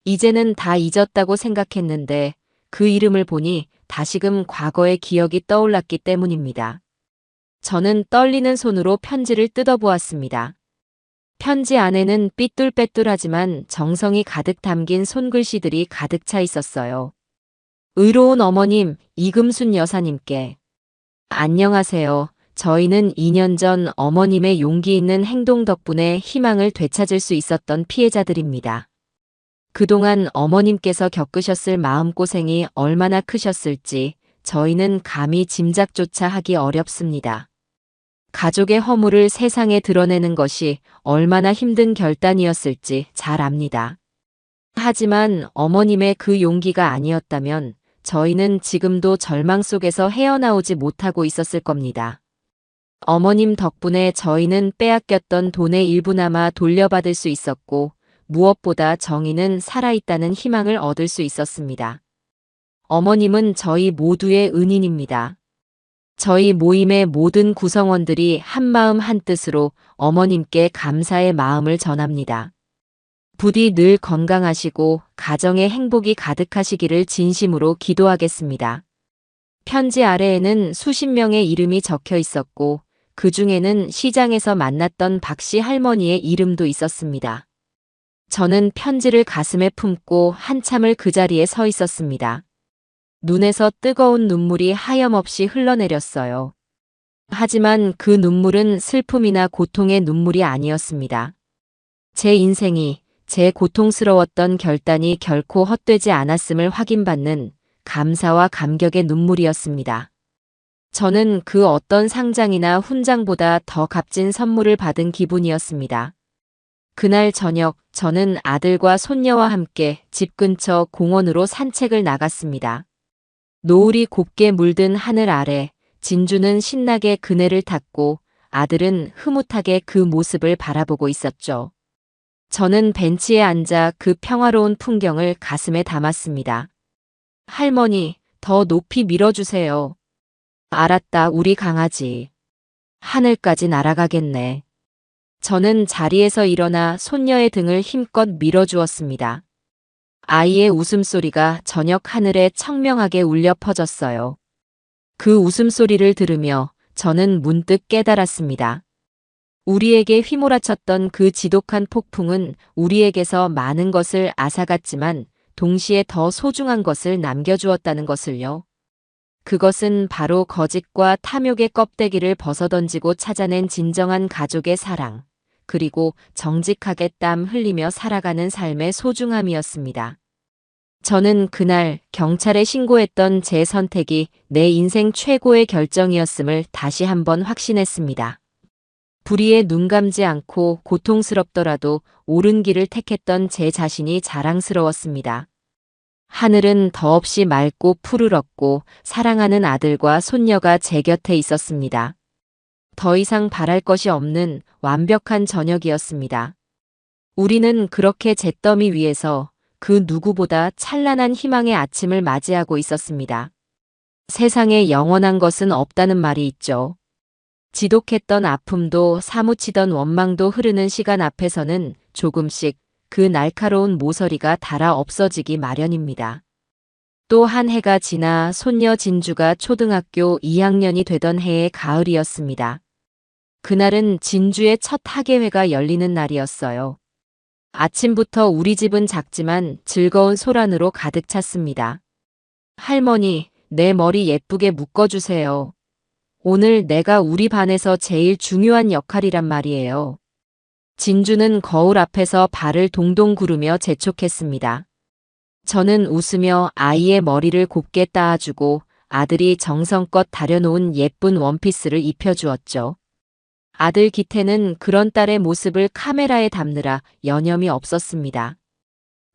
이제는 다 잊었다고 생각했는데 그 이름을 보니 다시금 과거의 기억이 떠올랐기 때문입니다. 저는 떨리는 손으로 편지를 뜯어보았습니다. 편지 안에는 삐뚤빼뚤하지만 정성이 가득 담긴 손글씨들이 가득 차 있었어요. 의로운 어머님, 이금순 여사님께. 안녕하세요. 저희는 2년 전 어머님의 용기 있는 행동 덕분에 희망을 되찾을 수 있었던 피해자들입니다. 그동안 어머님께서 겪으셨을 마음고생이 얼마나 크셨을지 저희는 감히 짐작조차 하기 어렵습니다. 가족의 허물을 세상에 드러내는 것이 얼마나 힘든 결단이었을지 잘 압니다. 하지만 어머님의 그 용기가 아니었다면 저희는 지금도 절망 속에서 헤어나오지 못하고 있었을 겁니다. 어머님 덕분에 저희는 빼앗겼던 돈의 일부나마 돌려받을 수 있었고 무엇보다 정의는 살아있다는 희망을 얻을 수 있었습니다. 어머님은 저희 모두의 은인입니다. 저희 모임의 모든 구성원들이 한마음 한뜻으로 어머님께 감사의 마음을 전합니다. 부디 늘 건강하시고 가정의 행복이 가득하시기를 진심으로 기도하겠습니다. 편지 아래에는 수십 명의 이름이 적혀 있었고 그 중에는 시장에서 만났던 박씨 할머니의 이름도 있었습니다. 저는 편지를 가슴에 품고 한참을 그 자리에 서 있었습니다. 눈에서 뜨거운 눈물이 하염없이 흘러내렸어요. 하지만 그 눈물은 슬픔이나 고통의 눈물이 아니었습니다. 제 인생이, 제 고통스러웠던 결단이 결코 헛되지 않았음을 확인받는 감사와 감격의 눈물이었습니다. 저는 그 어떤 상장이나 훈장보다 더 값진 선물을 받은 기분이었습니다. 그날 저녁 저는 아들과 손녀와 함께 집 근처 공원으로 산책을 나갔습니다. 노을이 곱게 물든 하늘 아래 진주는 신나게 그네를 탔고 아들은 흐뭇하게 그 모습을 바라보고 있었죠. 저는 벤치에 앉아 그 평화로운 풍경을 가슴에 담았습니다. 할머니, 더 높이 밀어주세요. 알았다, 우리 강아지. 하늘까지 날아가겠네. 저는 자리에서 일어나 손녀의 등을 힘껏 밀어주었습니다. 아이의 웃음소리가 저녁 하늘에 청명하게 울려 퍼졌어요. 그 웃음소리를 들으며 저는 문득 깨달았습니다. 우리에게 휘몰아쳤던 그 지독한 폭풍은 우리에게서 많은 것을 앗아갔지만 동시에 더 소중한 것을 남겨주었다는 것을요. 그것은 바로 거짓과 탐욕의 껍데기를 벗어던지고 찾아낸 진정한 가족의 사랑, 그리고 정직하게 땀 흘리며 살아가는 삶의 소중함이었습니다. 저는 그날 경찰에 신고했던 제 선택이 내 인생 최고의 결정이었음을 다시 한번 확신했습니다. 불의에 눈 감지 않고 고통스럽더라도 옳은 길을 택했던 제 자신이 자랑스러웠습니다. 하늘은 더없이 맑고 푸르렀고 사랑하는 아들과 손녀가 제 곁에 있었습니다. 더 이상 바랄 것이 없는 완벽한 저녁이었습니다. 우리는 그렇게 잿더미 위에서 그 누구보다 찬란한 희망의 아침을 맞이하고 있었습니다. 세상에 영원한 것은 없다는 말이 있죠. 지독했던 아픔도 사무치던 원망도 흐르는 시간 앞에서는 조금씩 그 날카로운 모서리가 닳아 없어지기 마련입니다. 또 한 해가 지나 손녀 진주가 초등학교 2학년이 되던 해의 가을이었습니다. 그날은 진주의 첫 학예회가 열리는 날이었어요. 아침부터 우리 집은 작지만 즐거운 소란으로 가득 찼습니다. 할머니, 내 머리 예쁘게 묶어주세요. 오늘 내가 우리 반에서 제일 중요한 역할이란 말이에요. 진주는 거울 앞에서 발을 동동 구르며 재촉했습니다. 저는 웃으며 아이의 머리를 곱게 따아주고 아들이 정성껏 다려놓은 예쁜 원피스를 입혀주었죠. 아들 기태는 그런 딸의 모습을 카메라에 담느라 여념이 없었습니다.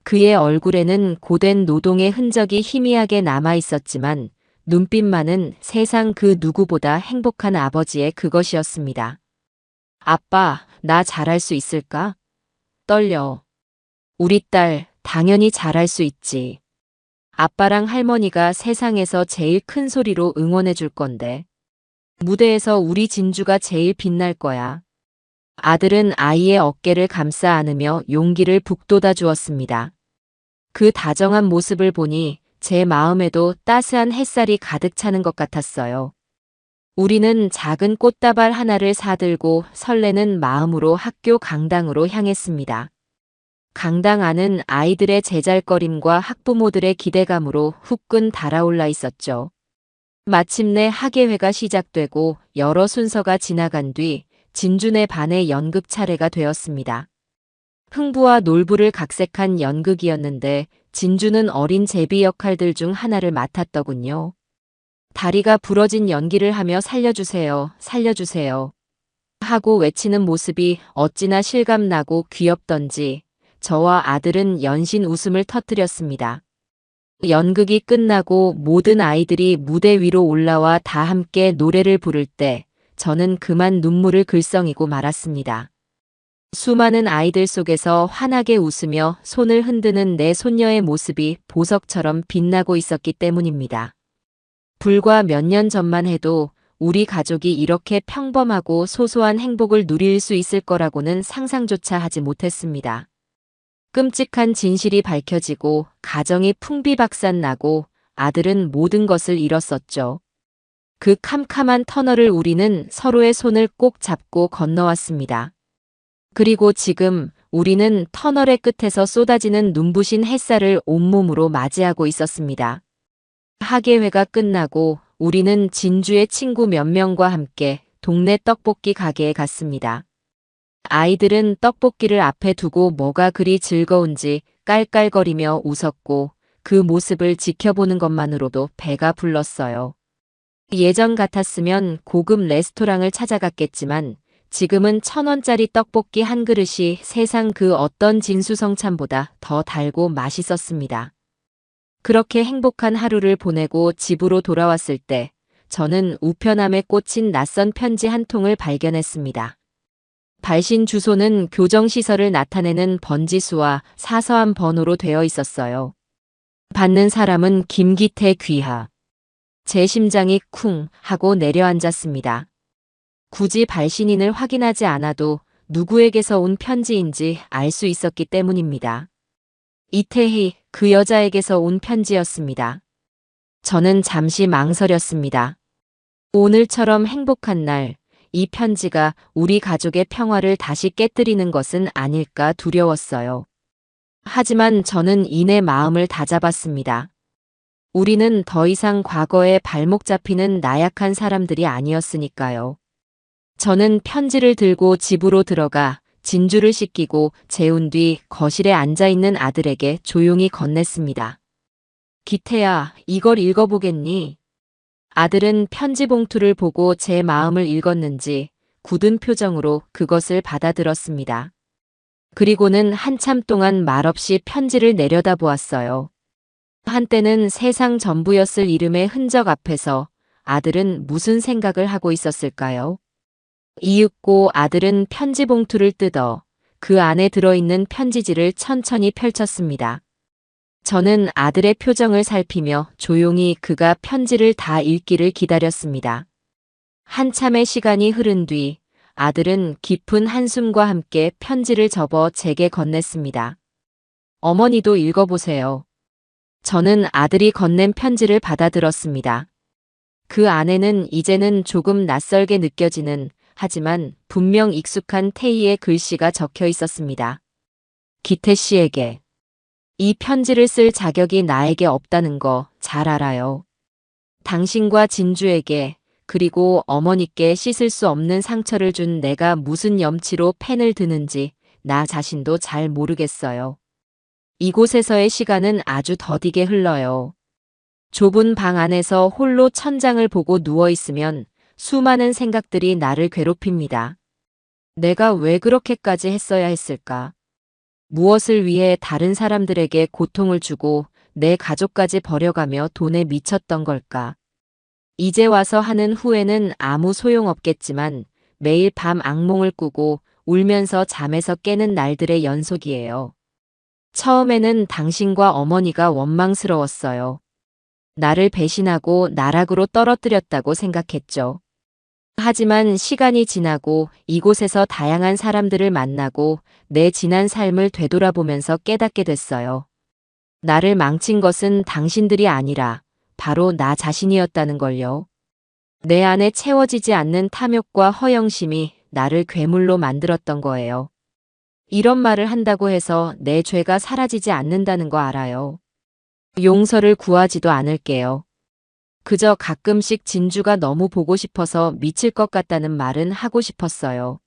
그의 얼굴에는 고된 노동의 흔적이 희미하게 남아 있었지만 눈빛만은 세상 그 누구보다 행복한 아버지의 그것이었습니다. 아빠, 나 잘할 수 있을까? 떨려. 우리 딸, 당연히 잘할 수 있지. 아빠랑 할머니가 세상에서 제일 큰 소리로 응원해 줄 건데. 무대에서 우리 진주가 제일 빛날 거야. 아들은 아이의 어깨를 감싸 안으며 용기를 북돋아 주었습니다. 그 다정한 모습을 보니 제 마음에도 따스한 햇살이 가득 차는 것 같았어요. 우리는 작은 꽃다발 하나를 사들고 설레는 마음으로 학교 강당으로 향했습니다. 강당 안은 아이들의 제잘거림과 학부모들의 기대감으로 후끈 달아올라 있었죠. 마침내 학예회가 시작되고 여러 순서가 지나간 뒤 진주네 반의 연극 차례가 되었습니다. 흥부와 놀부를 각색한 연극이었는데 진주는 어린 제비 역할들 중 하나를 맡았더군요. 다리가 부러진 연기를 하며 살려주세요, 살려주세요 하고 외치는 모습이 어찌나 실감나고 귀엽던지 저와 아들은 연신 웃음을 터뜨렸습니다. 연극이 끝나고 모든 아이들이 무대 위로 올라와 다 함께 노래를 부를 때 저는 그만 눈물을 글썽이고 말았습니다. 수많은 아이들 속에서 환하게 웃으며 손을 흔드는 내 손녀의 모습이 보석처럼 빛나고 있었기 때문입니다. 불과 몇 년 전만 해도 우리 가족이 이렇게 평범하고 소소한 행복을 누릴 수 있을 거라고는 상상조차 하지 못했습니다. 끔찍한 진실이 밝혀지고 가정이 풍비박산나고 아들은 모든 것을 잃었었죠. 그 캄캄한 터널을 우리는 서로의 손을 꼭 잡고 건너왔습니다. 그리고 지금 우리는 터널의 끝에서 쏟아지는 눈부신 햇살을 온몸으로 맞이하고 있었습니다. 학예회가 끝나고 우리는 진주의 친구 몇 명과 함께 동네 떡볶이 가게에 갔습니다. 아이들은 떡볶이를 앞에 두고 뭐가 그리 즐거운지 깔깔거리며 웃었고 그 모습을 지켜보는 것만으로도 배가 불렀어요. 예전 같았으면 고급 레스토랑을 찾아갔겠지만 지금은 1,000원짜리 떡볶이 한 그릇이 세상 그 어떤 진수성찬보다 더 달고 맛있었습니다. 그렇게 행복한 하루를 보내고 집으로 돌아왔을 때 저는 우편함에 꽂힌 낯선 편지 한 통을 발견했습니다. 발신 주소는 교정시설을 나타내는 번지수와 사서함 번호로 되어 있었어요. 받는 사람은 김기태 귀하. 제 심장이 쿵 하고 내려앉았습니다. 굳이 발신인을 확인하지 않아도 누구에게서 온 편지인지 알 수 있었기 때문입니다. 이태희, 그 여자에게서 온 편지였습니다. 저는 잠시 망설였습니다. 오늘처럼 행복한 날, 이 편지가 우리 가족의 평화를 다시 깨뜨리는 것은 아닐까 두려웠어요. 하지만 저는 이내 마음을 다잡았습니다. 우리는 더 이상 과거에 발목 잡히는 나약한 사람들이 아니었으니까요. 저는 편지를 들고 집으로 들어가 진주를 씻기고 재운 뒤 거실에 앉아있는 아들에게 조용히 건넸습니다. 기태야, 이걸 읽어보겠니? 아들은 편지 봉투를 보고 제 마음을 읽었는지 굳은 표정으로 그것을 받아들었습니다. 그리고는 한참 동안 말없이 편지를 내려다보았어요. 한때는 세상 전부였을 이름의 흔적 앞에서 아들은 무슨 생각을 하고 있었을까요? 이윽고 아들은 편지 봉투를 뜯어 그 안에 들어있는 편지지를 천천히 펼쳤습니다. 저는 아들의 표정을 살피며 조용히 그가 편지를 다 읽기를 기다렸습니다. 한참의 시간이 흐른 뒤 아들은 깊은 한숨과 함께 편지를 접어 제게 건넸습니다. 어머니도 읽어보세요. 저는 아들이 건넨 편지를 받아들었습니다. 그 안에는 이제는 조금 낯설게 느껴지는 하지만 분명 익숙한 태희의 글씨가 적혀 있었습니다. 기태 씨에게. 이 편지를 쓸 자격이 나에게 없다는 거 잘 알아요. 당신과 진주에게, 그리고 어머니께 씻을 수 없는 상처를 준 내가 무슨 염치로 펜을 드는지 나 자신도 잘 모르겠어요. 이곳에서의 시간은 아주 더디게 흘러요. 좁은 방 안에서 홀로 천장을 보고 누워 있으면 수많은 생각들이 나를 괴롭힙니다. 내가 왜 그렇게까지 했어야 했을까? 무엇을 위해 다른 사람들에게 고통을 주고 내 가족까지 버려가며 돈에 미쳤던 걸까? 이제 와서 하는 후회는 아무 소용없겠지만 매일 밤 악몽을 꾸고 울면서 잠에서 깨는 날들의 연속이에요. 처음에는 당신과 어머니가 원망스러웠어요. 나를 배신하고 나락으로 떨어뜨렸다고 생각했죠. 하지만 시간이 지나고 이곳에서 다양한 사람들을 만나고 내 지난 삶을 되돌아보면서 깨닫게 됐어요. 나를 망친 것은 당신들이 아니라 바로 나 자신이었다는 걸요. 내 안에 채워지지 않는 탐욕과 허영심이 나를 괴물로 만들었던 거예요. 이런 말을 한다고 해서 내 죄가 사라지지 않는다는 거 알아요. 용서를 구하지도 않을게요. 그저 가끔씩 진주가 너무 보고 싶어서 미칠 것 같다는 말은 하고 싶었어요.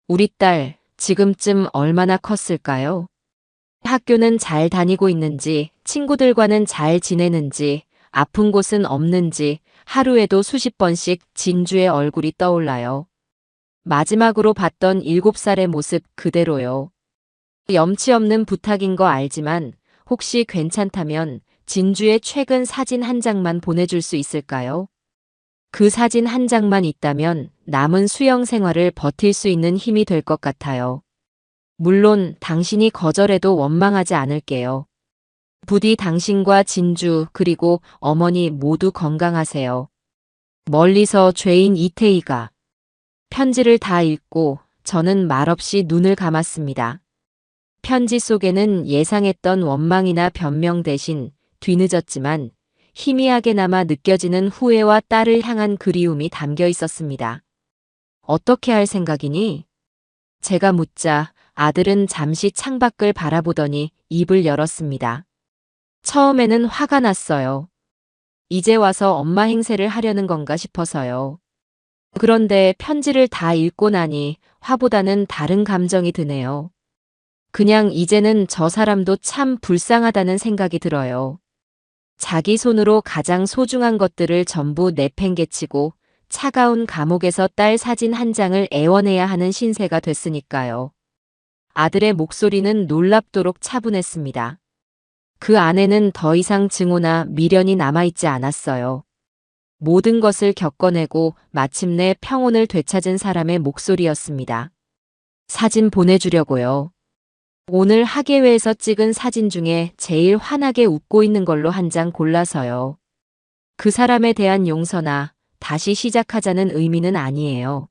우리 딸, 지금쯤 얼마나 컸을까요? 학교는 잘 다니고 있는지, 친구들과는 잘 지내는지, 아픈 곳은 없는지 하루에도 수십 번씩 진주의 얼굴이 떠올라요. 마지막으로 봤던 7살의 모습 그대로요. 염치 없는 부탁인 거 알지만 혹시 괜찮다면 진주의 최근 사진 한 장만 보내줄 수 있을까요? 그 사진 한 장만 있다면 남은 수영 생활을 버틸 수 있는 힘이 될 것 같아요. 물론 당신이 거절해도 원망하지 않을게요. 부디 당신과 진주 그리고 어머니 모두 건강하세요. 멀리서 죄인 이태희가. 편지를 다 읽고 저는 말없이 눈을 감았습니다. 편지 속에는 예상했던 원망이나 변명 대신 뒤늦었지만 희미하게나마 느껴지는 후회와 딸을 향한 그리움이 담겨 있었습니다. 어떻게 할 생각이니? 제가 묻자 아들은 잠시 창밖을 바라보더니 입을 열었습니다. 처음에는 화가 났어요. 이제 와서 엄마 행세를 하려는 건가 싶어서요. 그런데 편지를 다 읽고 나니 화보다는 다른 감정이 드네요. 그냥 이제는 저 사람도 참 불쌍하다는 생각이 들어요. 자기 손으로 가장 소중한 것들을 전부 내팽개치고 차가운 감옥에서 딸 사진 한 장을 애원해야 하는 신세가 됐으니까요. 아들의 목소리는 놀랍도록 차분했습니다. 그 안에는 더 이상 증오나 미련이 남아있지 않았어요. 모든 것을 겪어내고 마침내 평온을 되찾은 사람의 목소리였습니다. 사진 보내주려고요. 오늘 학예회에서 찍은 사진 중에 제일 환하게 웃고 있는 걸로 한 장 골라서요. 그 사람에 대한 용서나 다시 시작하자는 의미는 아니에요.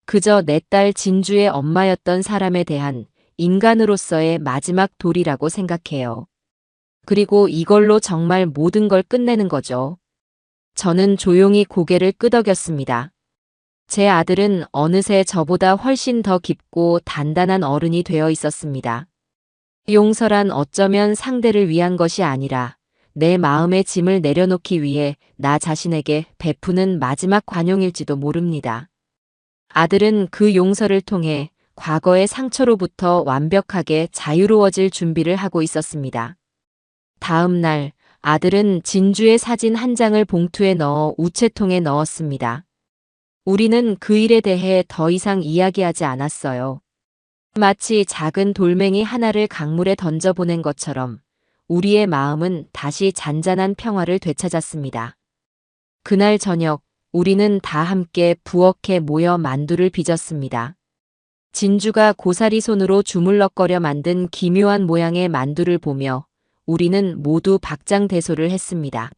그저 내 딸 진주의 엄마였던 사람에 대한 인간으로서의 마지막 도리라고 생각해요. 그리고 이걸로 정말 모든 걸 끝내는 거죠. 저는 조용히 고개를 끄덕였습니다. 제 아들은 어느새 저보다 훨씬 더 깊고 단단한 어른이 되어 있었습니다. 용서란 어쩌면 상대를 위한 것이 아니라 내 마음의 짐을 내려놓기 위해 나 자신에게 베푸는 마지막 관용일지도 모릅니다. 아들은 그 용서를 통해 과거의 상처로부터 완벽하게 자유로워질 준비를 하고 있었습니다. 다음 날 아들은 진주의 사진 한 장을 봉투에 넣어 우체통에 넣었습니다. 우리는 그 일에 대해 더 이상 이야기하지 않았어요. 마치 작은 돌멩이 하나를 강물에 던져보낸 것처럼 우리의 마음은 다시 잔잔한 평화를 되찾았습니다. 그날 저녁 우리는 다 함께 부엌에 모여 만두를 빚었습니다. 진주가 고사리 손으로 주물럭거려 만든 기묘한 모양의 만두를 보며 우리는 모두 박장대소를 했습니다.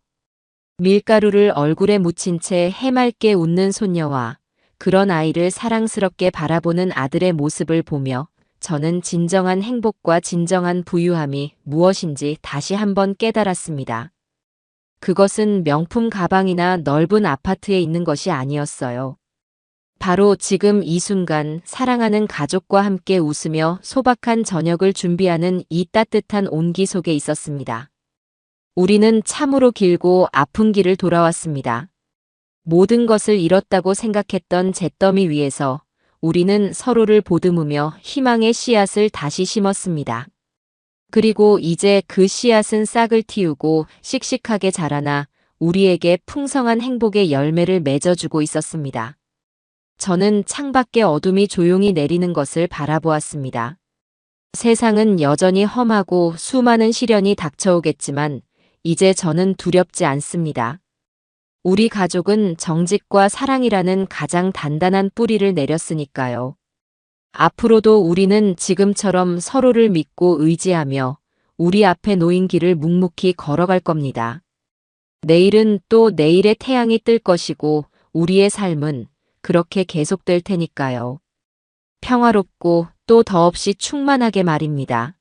밀가루를 얼굴에 묻힌 채 해맑게 웃는 손녀와 그런 아이를 사랑스럽게 바라보는 아들의 모습을 보며 저는 진정한 행복과 진정한 부유함이 무엇인지 다시 한번 깨달았습니다. 그것은 명품 가방이나 넓은 아파트에 있는 것이 아니었어요. 바로 지금 이 순간 사랑하는 가족과 함께 웃으며 소박한 저녁을 준비하는 이 따뜻한 온기 속에 있었습니다. 우리는 참으로 길고 아픈 길을 돌아왔습니다. 모든 것을 잃었다고 생각했던 잿더미 위에서 우리는 서로를 보듬으며 희망의 씨앗을 다시 심었습니다. 그리고 이제 그 씨앗은 싹을 틔우고 씩씩하게 자라나 우리에게 풍성한 행복의 열매를 맺어주고 있었습니다. 저는 창밖에 어둠이 조용히 내리는 것을 바라보았습니다. 세상은 여전히 험하고 수많은 시련이 닥쳐오겠지만 이제 저는 두렵지 않습니다. 우리 가족은 정직과 사랑이라는 가장 단단한 뿌리를 내렸으니까요. 앞으로도 우리는 지금처럼 서로를 믿고 의지하며 우리 앞에 놓인 길을 묵묵히 걸어갈 겁니다. 내일은 또 내일의 태양이 뜰 것이고 우리의 삶은 그렇게 계속될 테니까요. 평화롭고 또 더없이 충만하게 말입니다.